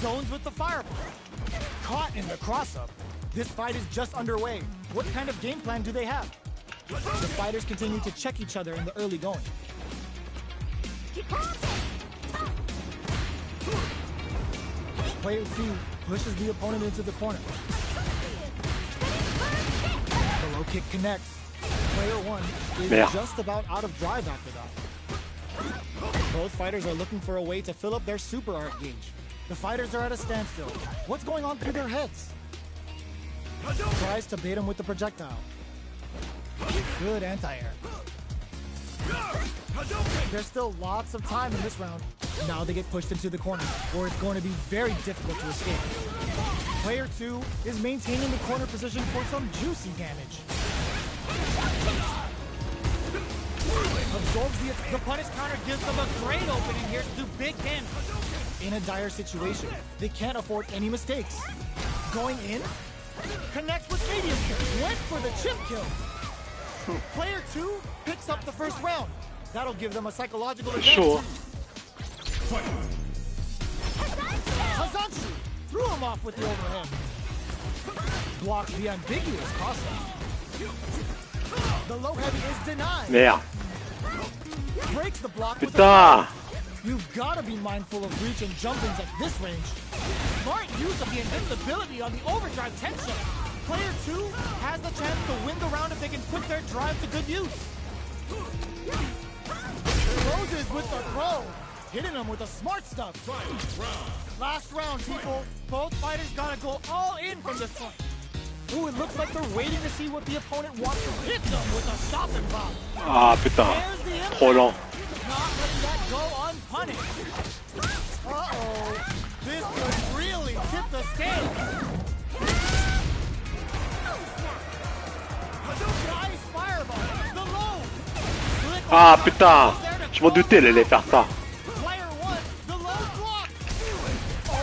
Speaker 2: zones with the fireball. Caught in the cross-up. This fight is just underway. What kind of game plan do they have? The fighters continue to check each other in the early going. Player 2 pushes the opponent into the corner. The low kick connects. Player 1 is
Speaker 3: Merde.
Speaker 2: just about out of drive after that. Both fighters are looking for a way to fill up their super art gauge. The fighters are at a standstill. What's going on through their heads? Tries to bait him with the projectile. Good anti-air. There's still lots of time in this round. Now they get pushed into the corner, where it's going to be very difficult to escape. Player 2 is maintaining the corner position for some juicy damage. Absorbs the punish counter, gives them a great opening here to do big damage. In a dire situation, they can't afford any mistakes. Going in, connects with medium kill, went for the chip kill. Player 2 picks up the first round. That'll give them a psychological advantage.
Speaker 3: Sure.
Speaker 2: Hazanshi threw him off with the overhead. Blocks the ambiguous cross-up. The low heavy is denied.
Speaker 3: Merde.
Speaker 2: Breaks the block with the
Speaker 3: Putain.
Speaker 2: You've got to be mindful of reach and jump-ins at this range. Smart use of the invincibility on the overdrive tension. Player 2 has the chance to win the round if they can put their drive to good use. Closes with the throw. Hitting them with the smart stuff. Last round, people. Both fighters gotta go all in from this point. Ooh, it looks like they're waiting to see what the opponent wants to hit them with a stop and pop.
Speaker 3: Ah, putain.
Speaker 2: There's the impact.
Speaker 3: Trop lent.
Speaker 2: Not letting that go unpunished. Uh-oh. This could really tip the scale. Nice fireball. The low.
Speaker 3: Ah, putain. Je m'en doutais, elle allait faire ça.
Speaker 2: Player 1, the low block.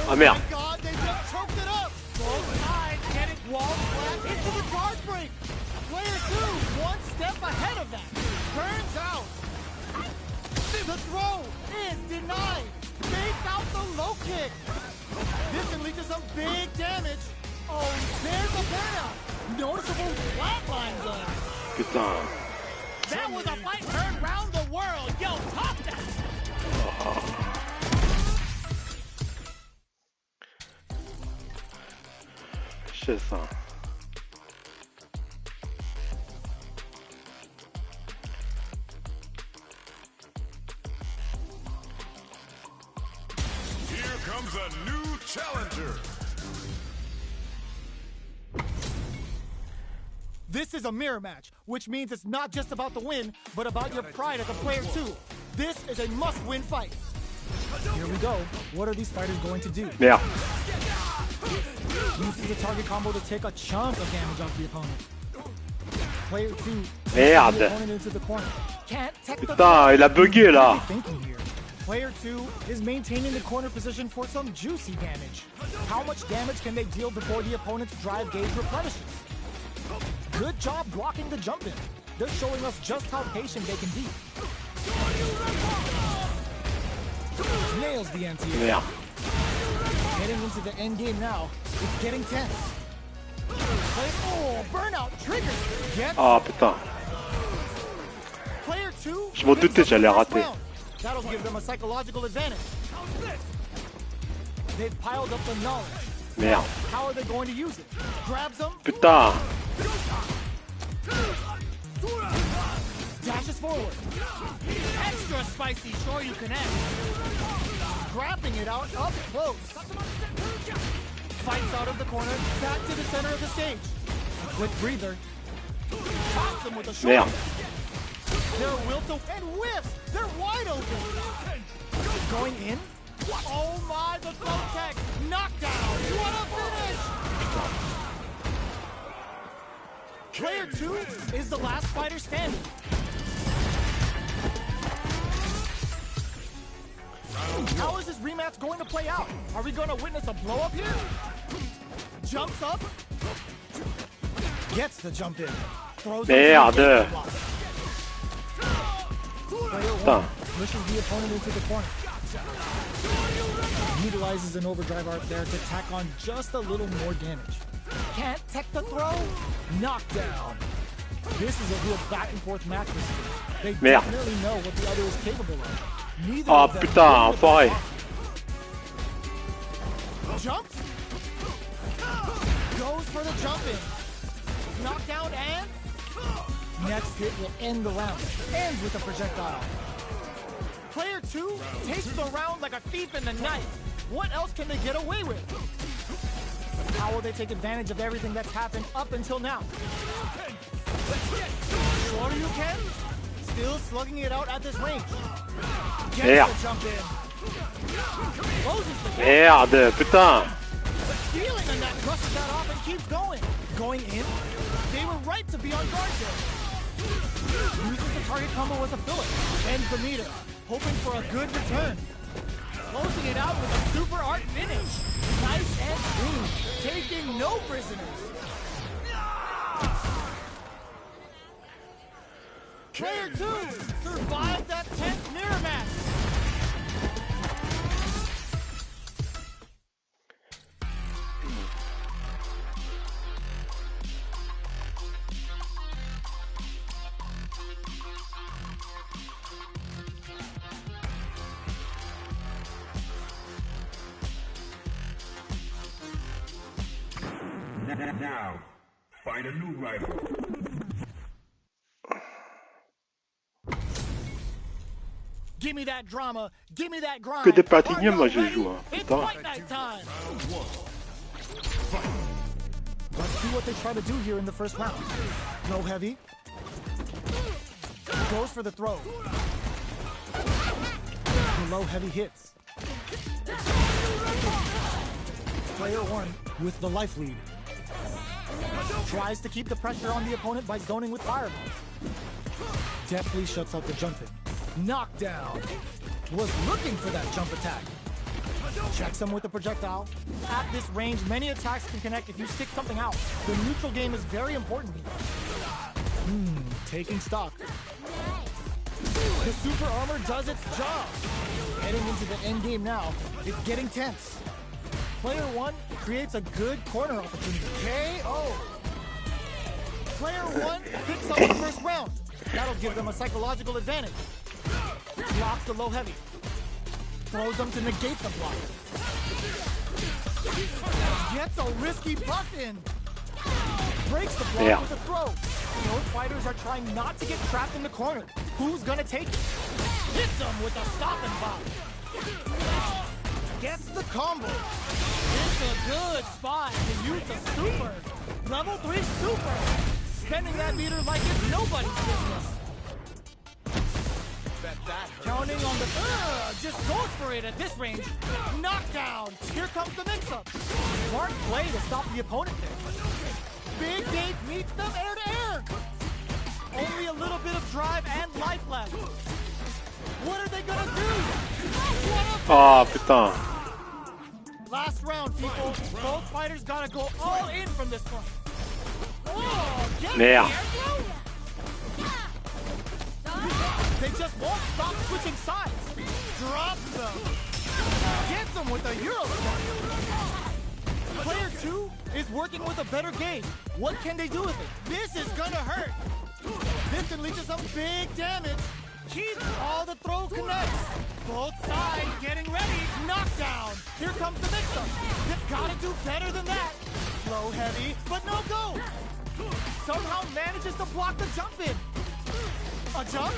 Speaker 3: Ah, merde.
Speaker 2: Oh my God, they just choked it up. Both sides getting wall flat into the guard break. Player 2, one step ahead of that. Burns out. The throw is denied. Fakes out the low kick. This can lead to some big damage. Oh, there's a burnout. Noticeable flatline zone.
Speaker 3: Putain.
Speaker 4: That was a fight heard round the world. Yo, top that.
Speaker 3: C'est ça.
Speaker 1: Here comes a new challenger.
Speaker 2: This is a mirror match, which means it's not just about the win, but about your pride as a player too. This is a must-win fight. Here we go. What are these fighters going to do?
Speaker 3: Merde.
Speaker 2: Uses the target combo to take a chunk of damage off the opponent. Player 2
Speaker 3: Merde.
Speaker 2: the opponent into the corner. Can't tech the
Speaker 3: Putain, il a bugué là.
Speaker 2: thinking here. Player 2 is maintaining the corner position for some juicy damage. How much damage can they deal before the opponent's drive gauge replenishes? Good job blocking the jump in. They're showing us just how patient they can be. Nails the anti-air.
Speaker 3: Merde.
Speaker 2: Getting into the end game now. It's getting tense. Oh, burnout trigger. Get
Speaker 3: Ah, putain.
Speaker 2: player 2.
Speaker 3: Je m'en doutais, j'allais rater.
Speaker 2: That'll give them a psychological advantage. They've piled up the knowledge.
Speaker 3: Merde.
Speaker 2: How are they going to use it? Grabs them,
Speaker 3: Putain.
Speaker 2: dashes forward,
Speaker 4: Extra spicy, sure you can end.
Speaker 2: scrapping it out up close. Fights out of the corner, back to the center of the stage. Quick breather. Toss them with a
Speaker 3: Merde.
Speaker 2: shoulder. They're will to and whiffs. They're wide open. Going in. Oh my, the throw tech. Knockdown. What a finish. Player 2 is the last fighter standing. How is this rematch going to play out? Are we going to witness a blow up here? Jumps up. Gets the jump in. Throws
Speaker 3: Merde.
Speaker 2: Player 1
Speaker 3: Putain.
Speaker 2: pushes the opponent into the corner. Utilizes an overdrive art there to tack on just a little more damage. Can't tech the throw. Knockdown. This is a real back and forth match this year. They
Speaker 3: Merde.
Speaker 2: definitely know what the other is capable of. Neither
Speaker 3: Ah
Speaker 2: of them
Speaker 3: putain,
Speaker 2: willing to
Speaker 3: enfoiré.
Speaker 2: back off. Jumps. Goes for the jump in. Knockdown and next hit will end the round. Ends with a projectile. Player 2 takes the round like a thief in the night. What else can they get away with? How will they take advantage of everything that's happened up until now? Sure you can. Still slugging it out at this range. Gets
Speaker 3: Merde.
Speaker 2: the jump in. Closes the gap.
Speaker 3: Merde, putain.
Speaker 2: Stealing the net, brushes that off and keeps going. Going in. They were right to be on guard there. Uses the target combo as a filler. Ends the meter. Hoping for a good return. Closing it out with a super art finish. Nice and clean. Taking no prisoners. Player 2 survived that tense mirror match.
Speaker 1: Now, find a new rival.
Speaker 2: Give me that drama. Give me that grind.
Speaker 3: Que des platiniums,
Speaker 2: Are you
Speaker 3: moi, je
Speaker 2: ready?
Speaker 3: joue, hein.
Speaker 2: It's
Speaker 3: Putain.
Speaker 2: fight night time. Let's see what they try to do here in the first round. Low heavy. Goes for the throw. The low heavy hits. Player 1 with the life lead. Tries to keep the pressure on the opponent by zoning with fireballs. Deftly shuts out the jump in. Knockdown. Was looking for that jump attack. Checks him with a projectile. At this range, many attacks can connect if you stick something out. The neutral game is very important here. Taking stock. The super armor does its job. Heading into the end game now. It's getting tense. Player 1 creates a good corner opportunity. KO. Player 1 picks up the first round. That'll give them a psychological advantage. Blocks the low heavy. Throws them to negate the block. Gets a risky buff in. Breaks the block with a throw. Both fighters are trying not to get trapped in the corner. Who's gonna take it? Hits them with a stop and pop. Gets the combo. It's a good spot to use the super. Level 3 super. Spending that meter like it's nobody's business. Counting on the... just goes for it at this range. Knockdown. Here comes the mix-up. Smart play to stop the opponent there. Big Dave meets them air to air. Only a little bit of drive and life left. What are they gonna do?
Speaker 3: Ah putain.
Speaker 2: Last round, people. Both fighters gotta go all in from this one. Oh, get
Speaker 3: Merde.
Speaker 2: the air throw. They just won't stop switching sides. Drops them. Gets them with a Euro step. Player 2 is working with a better game. What can they do with it? This is gonna hurt. This can lead to some big damage. Keeps all the throw connects. Both sides getting ready. Knockdown. Here comes the mix-up. They've gotta do better than that. Low heavy, but no go. Somehow manages to block the jump in. A jump?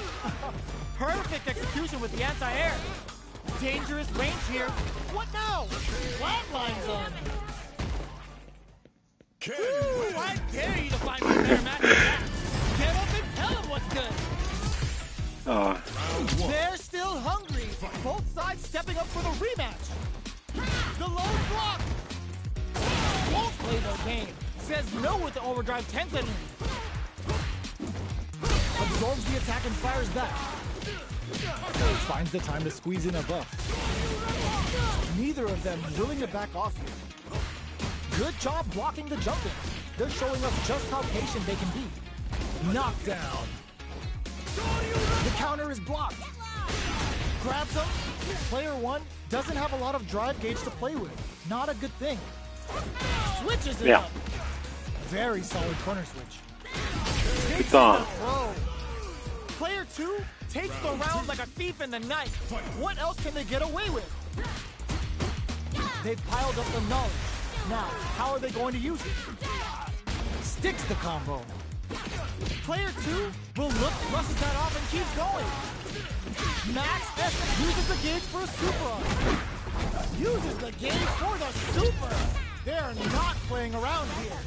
Speaker 2: Perfect execution with the anti-air. Dangerous range here. What now? Flatline zone.
Speaker 4: Ooh, I dare you to find me a better match than that. Get up and tell him what's good.
Speaker 2: They're still hungry. Both sides stepping up for the rematch. The low block. Won't play no game. Says no with the overdrive 10 seconds. Absorbs the attack and fires back. Finds the time to squeeze in a buff. Neither of them willing to back off here. Good job blocking the jumping. They're showing us just how patient they can be. Knockdown. The counter is blocked. Grabs him. Player one doesn't have a lot of drive gauge to play with. Not a good thing. Switches it up. Very solid corner switch.
Speaker 3: Putain.
Speaker 2: Player two takes the round like a thief in the night. What else can they get away with? They've piled up the knowledge. Now, how are they going to use it? Sticks the combo. Player two will look, rushes that off, and keeps going. Max S uses the gauge for a super arm. Uses the gauge for the super. They're not playing around here.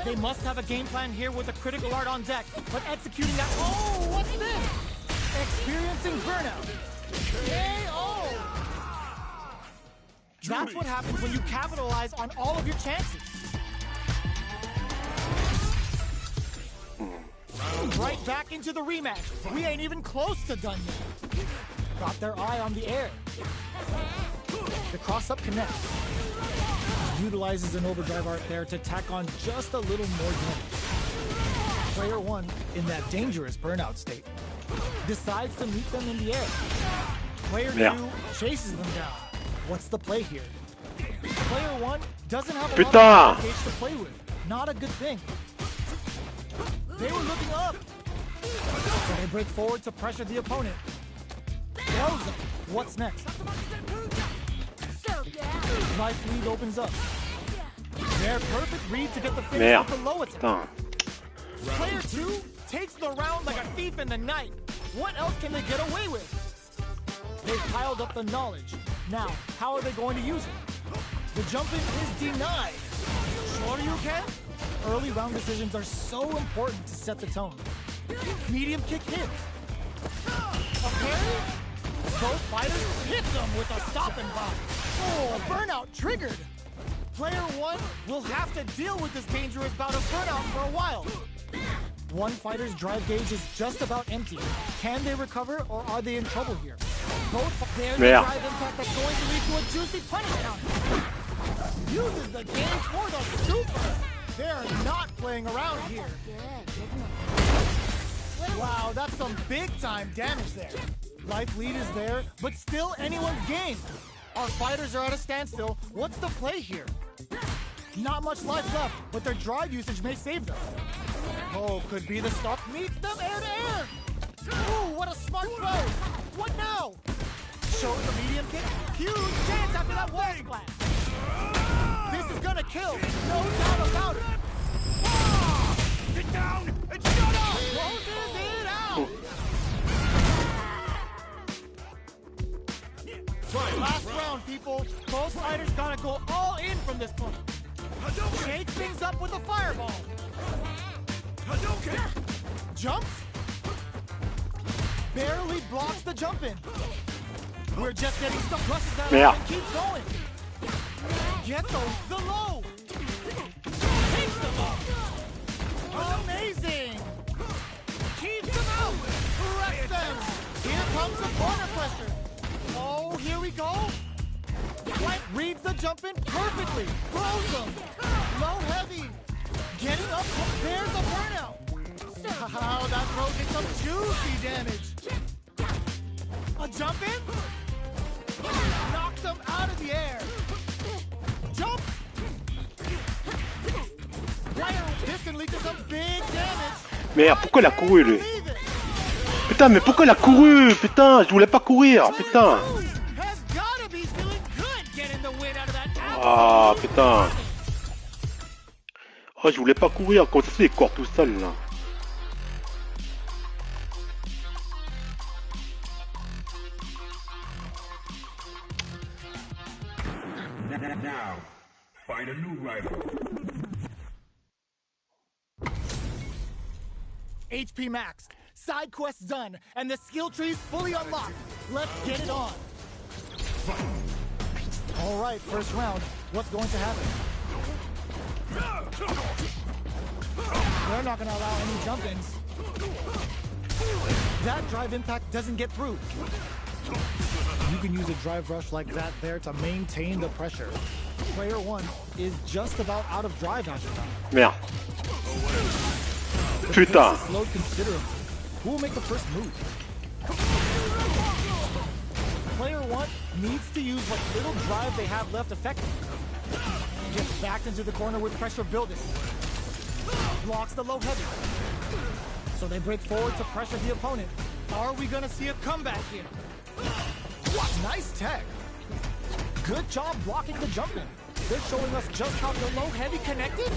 Speaker 2: They must have a game plan here with a critical art on deck, but executing that. Oh, what's this? Experiencing burnout. KO. That's what happens when you capitalize on all of your chances. Right back into the rematch. We ain't even close to done yet. Got their eye on the air. The cross-up connects. Utilizes an overdrive art there to tack on just a little more damage. Player one, in that dangerous burnout state, decides to meet them in the air. Player two chases them down. What's the play here? Player one doesn't have a lot of gauge to play with. Not a good thing. They were looking up. So they break forward to pressure the opponent. Throws them. What's next? Life lead opens up. Their perfect read to get the finish with the low attack. Player two takes the round like a thief in the night. What else can they get away with? They've piled up the knowledge. Now, how are they going to use it? The jump-in is denied. Sure you can? Early round decisions are so important to set the tone. Medium kick hits. A parry? Both fighters hit them with a stop and block. Oh, burnout triggered. Player one will have to deal with this dangerous bout of burnout for a while. One fighter's drive gauge is just about empty. Can they recover, or are they in trouble here? Both there's the drive impact that's going to lead to a juicy punish counter. Uses the gauge for the super. They're not playing around here. Wow, that's some big-time damage there. Life lead is there, but still anyone's game. Our fighters are at a standstill. What's the play here? Not much life left, but their drive usage may save them. Oh, could be the stop. Meets them air to air. Ooh, what a smart throw. What now? Shows the medium kick. Huge chance after that wall splash. This is gonna kill. No doubt about it.
Speaker 4: Sit down and shut up!
Speaker 2: Closes it out. Last round, people. Both fighters gotta go all in from this point. Shake things up with a fireball. Jumps. Barely blocks the jump in. We're just getting stuck. Rushes that up and keeps going. Gets the low. Takes them up. Amazing. Keeps them out. Wrecks them. Here comes the corner pressure. Oh, here we go. White reads the jump in perfectly. Throws them. Low heavy. Getting up. There's a burnout. Wow, that throw gets some juicy damage. A jump in. Knocks them out of the air. Jump. This can lead to some big damage.
Speaker 3: Merde, pourquoi il a couru lui? Putain, mais pourquoi il a couru? Putain, je voulais pas courir, putain. Ah, putain. Oh, je voulais pas courir, quand c'est, il court tout seul là.
Speaker 1: Now, Find a new rival.
Speaker 2: HP maxed, side quests done, and the skill tree's fully unlocked. Let's get it on. All right, first round. What's going to happen? They're not going to allow any jump-ins. That drive impact doesn't get through. You can use a drive rush like that there to maintain the pressure. Player one is just about out of drive after that.
Speaker 3: Merde.
Speaker 2: The
Speaker 3: Putain.
Speaker 2: pace is slowed considerably. Who will make the first move? Player one needs to use what little drive they have left effectively. Gets backed into the corner with pressure building. Blocks the low heavy. So they break forward to pressure the opponent. Are we gonna see a comeback here? Nice tech. Good job blocking the jump in. They're showing us just how the low heavy connected.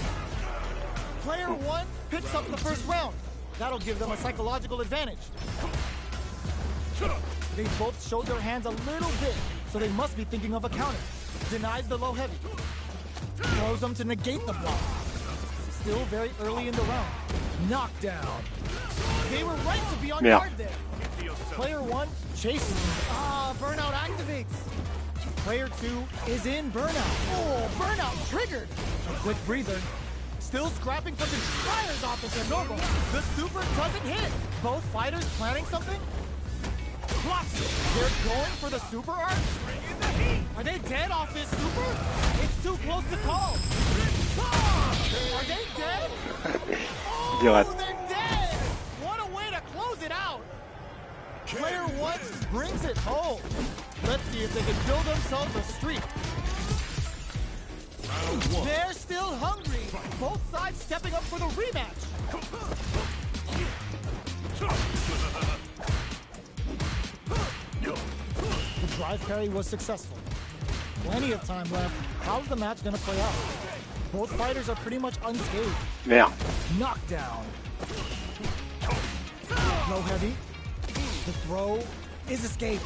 Speaker 2: Player one picks up the first round. That'll give them a psychological advantage. They both showed their hands a little bit, so they must be thinking of a counter. Denies the low heavy. Throws them to negate the block. Still very early in the round. Knockdown. They were right to be on guard there. Player one chases. Burnout activates. Player two is in burnout. Oh, burnout triggered. A quick breather. Still scrapping from the fire's officer Noble. The super doesn't hit. Both fighters planning something? Blocks it. They're going for the super arc? Are they dead off this super? It's too close to call. Are they dead? Oh, they're dead! What a way to close it out! Player one brings it home. Let's see if they can build themselves a streak. They're still hungry. Both sides stepping up for the rematch. The drive carry was successful. Plenty of time left. How's the match gonna play out? Both fighters are pretty much unscathed.
Speaker 3: Merde.
Speaker 2: Knockdown. Low heavy. The throw is escaped.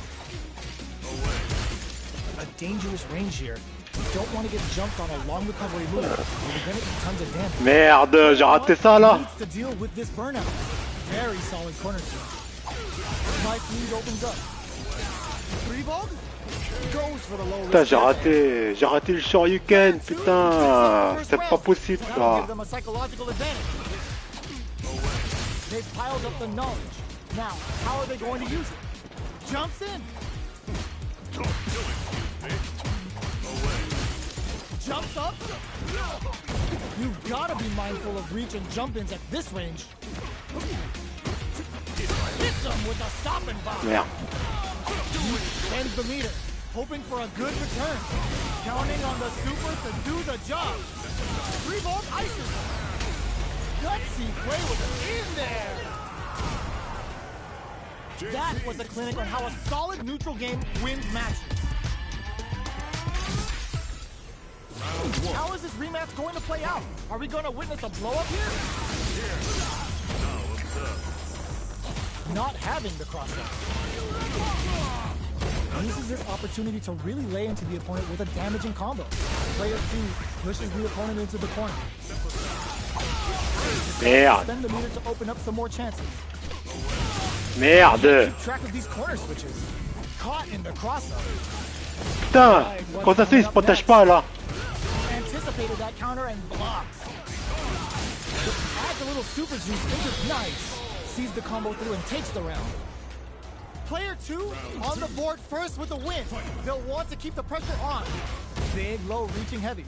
Speaker 2: A dangerous range here. You don't want to get jumped on a long recovery move. You're gonna do tons of damage.
Speaker 3: Merde, j'ai raté ça là.
Speaker 2: Needs to deal with this burnout. Very solid corner kick. Nice lead opens up. Three ball goes for the low.
Speaker 3: Putain, j'ai raté le Shoryuken, putain. C'est pas possible ça.
Speaker 2: Give them a psychological advantage. They've piled up the knowledge. Now, how are they going to use it? Jumps in. Jumps up. You've got to be mindful of reach and jump-ins at this range. Hits them with a stopping bomb.
Speaker 3: Merde.
Speaker 2: Bends the meter, hoping for a good return. Counting on the super to do the job. 3-volt ices. Gutsy play with it in there. That was a clinic on how a solid neutral game wins matches. How is this rematch going to play out? Are we going to witness a blow-up here? Not having the crossover. Uses this opportunity to really lay into the opponent with a damaging combo. Player 2 pushes the opponent into the corner.
Speaker 3: Merde.
Speaker 2: Spend the meter to open up some more chances.
Speaker 3: Merde.
Speaker 2: Keep track of these corner switches. Caught in the crossover.
Speaker 3: Putain, quand ça se fait, il se protège pas là.
Speaker 2: Anticipated that counter and blocks. Adds a little super juice into nice. Sees the combo through and takes the round. Player 2 on the board first with the win. They'll want to keep the pressure on. Big, low, reaching heavy.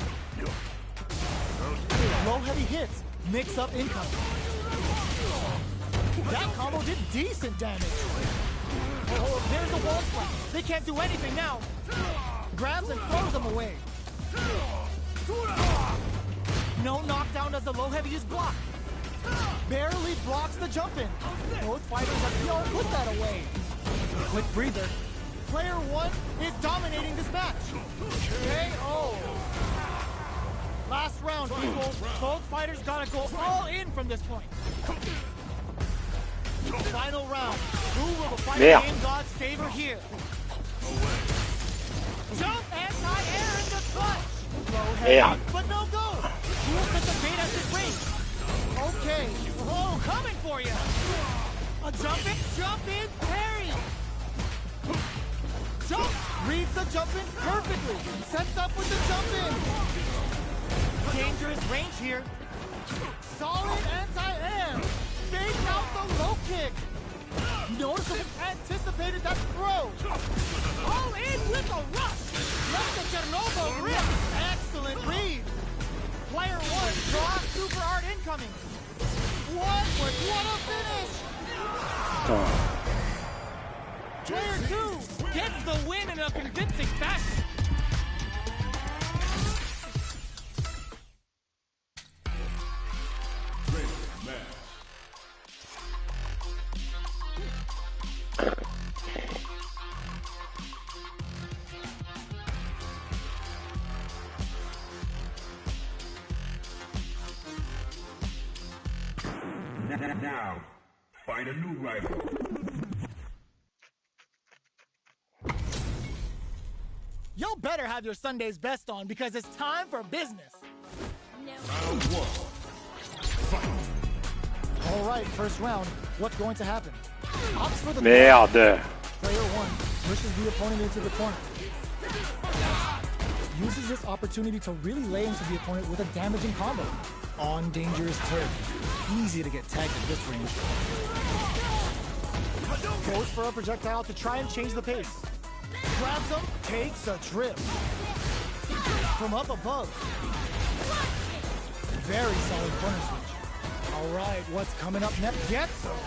Speaker 2: Low heavy hits. Mix up income. That combo did decent damage. Oh, there's the wall splat. They can't do anything now. Grabs and throws them away. No knockdown as the low heavy is blocked. Barely blocks the jump in. Both fighters have put that away. Quick breather. Player 1 is dominating this match. KO. Last round, people. Both fighters gotta go all in from this point. Final round. Who will the fighter in God's favor here? Jump anti-air in the clutch.
Speaker 3: Merde.
Speaker 2: But no go.
Speaker 4: Who'll set the bait at this range?
Speaker 2: Okay.
Speaker 4: Oh, coming for you!
Speaker 2: A jump in, parry. Jump. Reads the jump in perfectly. Sets up with the jump in.
Speaker 4: Dangerous range here.
Speaker 2: Solid anti-air. Faked out the low kick. Noticeably anticipated that throw.
Speaker 4: All in with a rush!
Speaker 2: Let the Chernobyl rip. Excellent read. Player 1 draws super art incoming. What a finish.
Speaker 4: Player 2 gets the win in a convincing fashion.
Speaker 1: Now, find a new rival.
Speaker 2: Y'all better have your Sunday's best on because it's time for business.
Speaker 1: Round 1. Fight.
Speaker 2: All right, first round. What's going to happen? Opts for the
Speaker 3: Merde.
Speaker 2: Player 1 pushes the opponent into the corner. Uses this opportunity to really lay into the opponent with a damaging combo. On dangerous turf. Easy to get tagged at this range. Goes for a projectile to try and change the pace. Grabs him, takes a trip. From up above. Very solid corner switch. All right, what's coming up next? Gets him.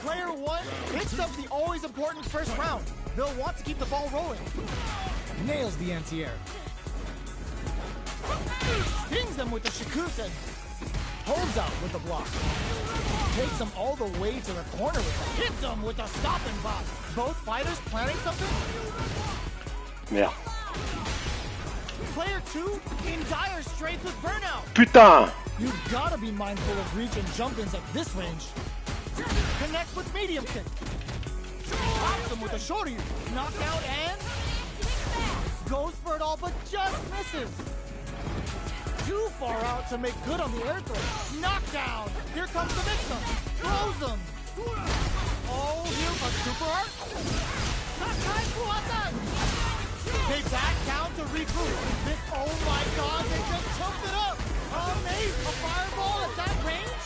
Speaker 2: Player 1 picks up the always important first round. They'll want to keep the ball rolling. Nails the anti-air. Stings them with the shikusen. Holds out with the block. Takes them all the way to the corner with that. Hits them with a stop and bop. Both fighters planning something?
Speaker 3: Merde.
Speaker 2: Player 2 in dire straits with burnout.
Speaker 3: Putain.
Speaker 2: You gotta be mindful of reach and jump-ins at this range. Connects with medium kick. Pops him with a shorty. Knockout and... goes for it all but just misses. Too far out to make good on the air throw. Knockdown. Here comes the mix-up. Throws him. Oh, here's a super art. They back down to regroup. This, oh my god, they just choked it up. Amazing. A fireball at that range?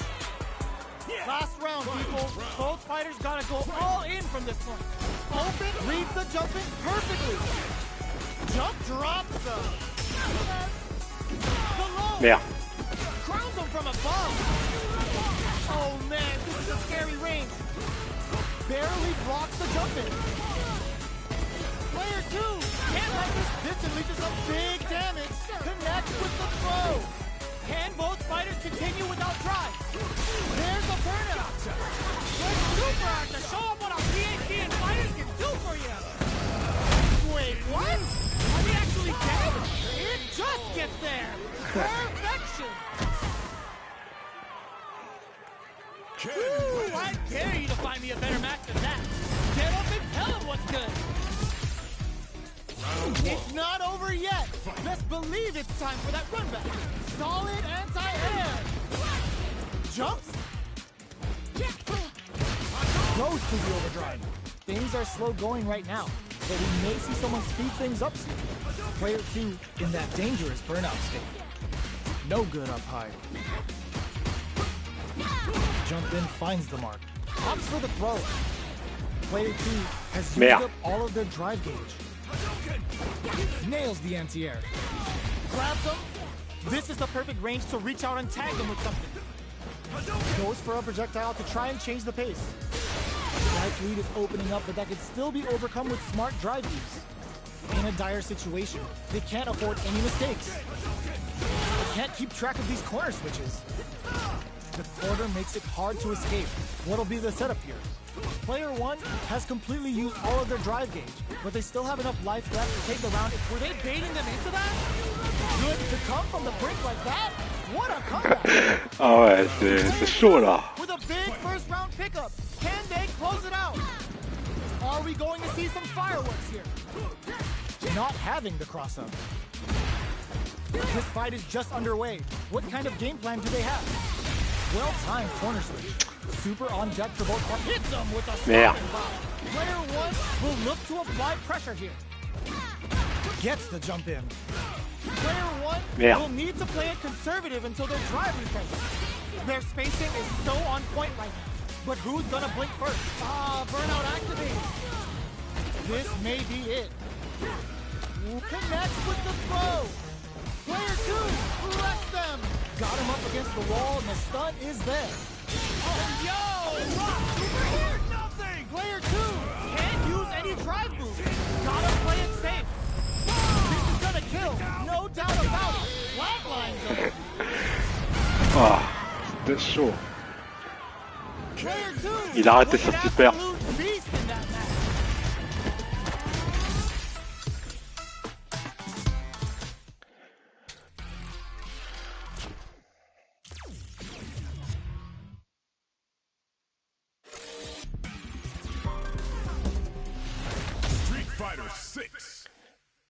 Speaker 2: Last round, people. Both fighters gotta go all in from this point. Open, reads the jump in perfectly. Jump drops them.
Speaker 3: Merde.
Speaker 2: Crowns him from above. Oh man, this is a scary range. Barely blocks the jump in. Player 2 can't let this unleashes some big damage. Connects with the throw. Can both fighters continue without drive? There's a burnout.
Speaker 4: Good super art to show them what our PhD and fighters can do for you.
Speaker 2: Wait, what?
Speaker 4: Are we actually dead?
Speaker 2: It just gets there. Perfection.
Speaker 4: Ooh, I dare you to find me a better match than that. Get up and tell him what's good.
Speaker 2: It's not over yet. Best believe it's time for that run back. Solid anti-air. Jumps. Goes to the overdrive. Things are slow going right now, but we may see someone speed things up soon. Player 2 in that dangerous burnout state. No good up high. Jump in finds the mark. Opts for the throw. Player 2 has used up all of their drive gauge. Nails the anti-air. Grabs them. This is the perfect range to reach out and tag them with something. Goes for a projectile to try and change the pace. Right lead is opening up, but that could still be overcome with smart drive use. In a dire situation, they can't afford any mistakes. They can't keep track of these corner switches. The order makes it hard to escape. What'll be the setup here? Player 1 has completely used all of their drive gauge, but they still have enough life left to take the round. Were they baiting them into that? Good to come from the brink like that? What a comeback!
Speaker 3: Ah ouais, c'est chaud là.
Speaker 2: With a big first round pickup, can they close it out? Are we going to see some fireworks here? Not having the cross up. This fight is just underway. What kind of game plan do they have? Well-timed corner switch. Super on deck for both parties. Hits them with a
Speaker 3: Merde.
Speaker 2: stomping blow. Player 1 will look to apply pressure here. Gets the jump in. Player 1
Speaker 3: Merde.
Speaker 2: will need to play it conservative until their drive refreshes. Their spacing is so on point right now. But who's gonna blink first? Burnout activates. This may be it. Connects with the throw. Player 2 wrecks them. Got him up against the wall, and the stun is there. Oh, yo! Rock over here, nothing! Player 2 can't use any drive move. Gotta play it safe. This is gonna kill, no doubt about it. Flatlines him.
Speaker 3: Ah, c'était chaud.
Speaker 2: Player 2
Speaker 3: Il a arrêté
Speaker 2: was
Speaker 3: sa
Speaker 2: an
Speaker 3: super.
Speaker 2: absolute beast in that match.
Speaker 1: Street Fighter 6.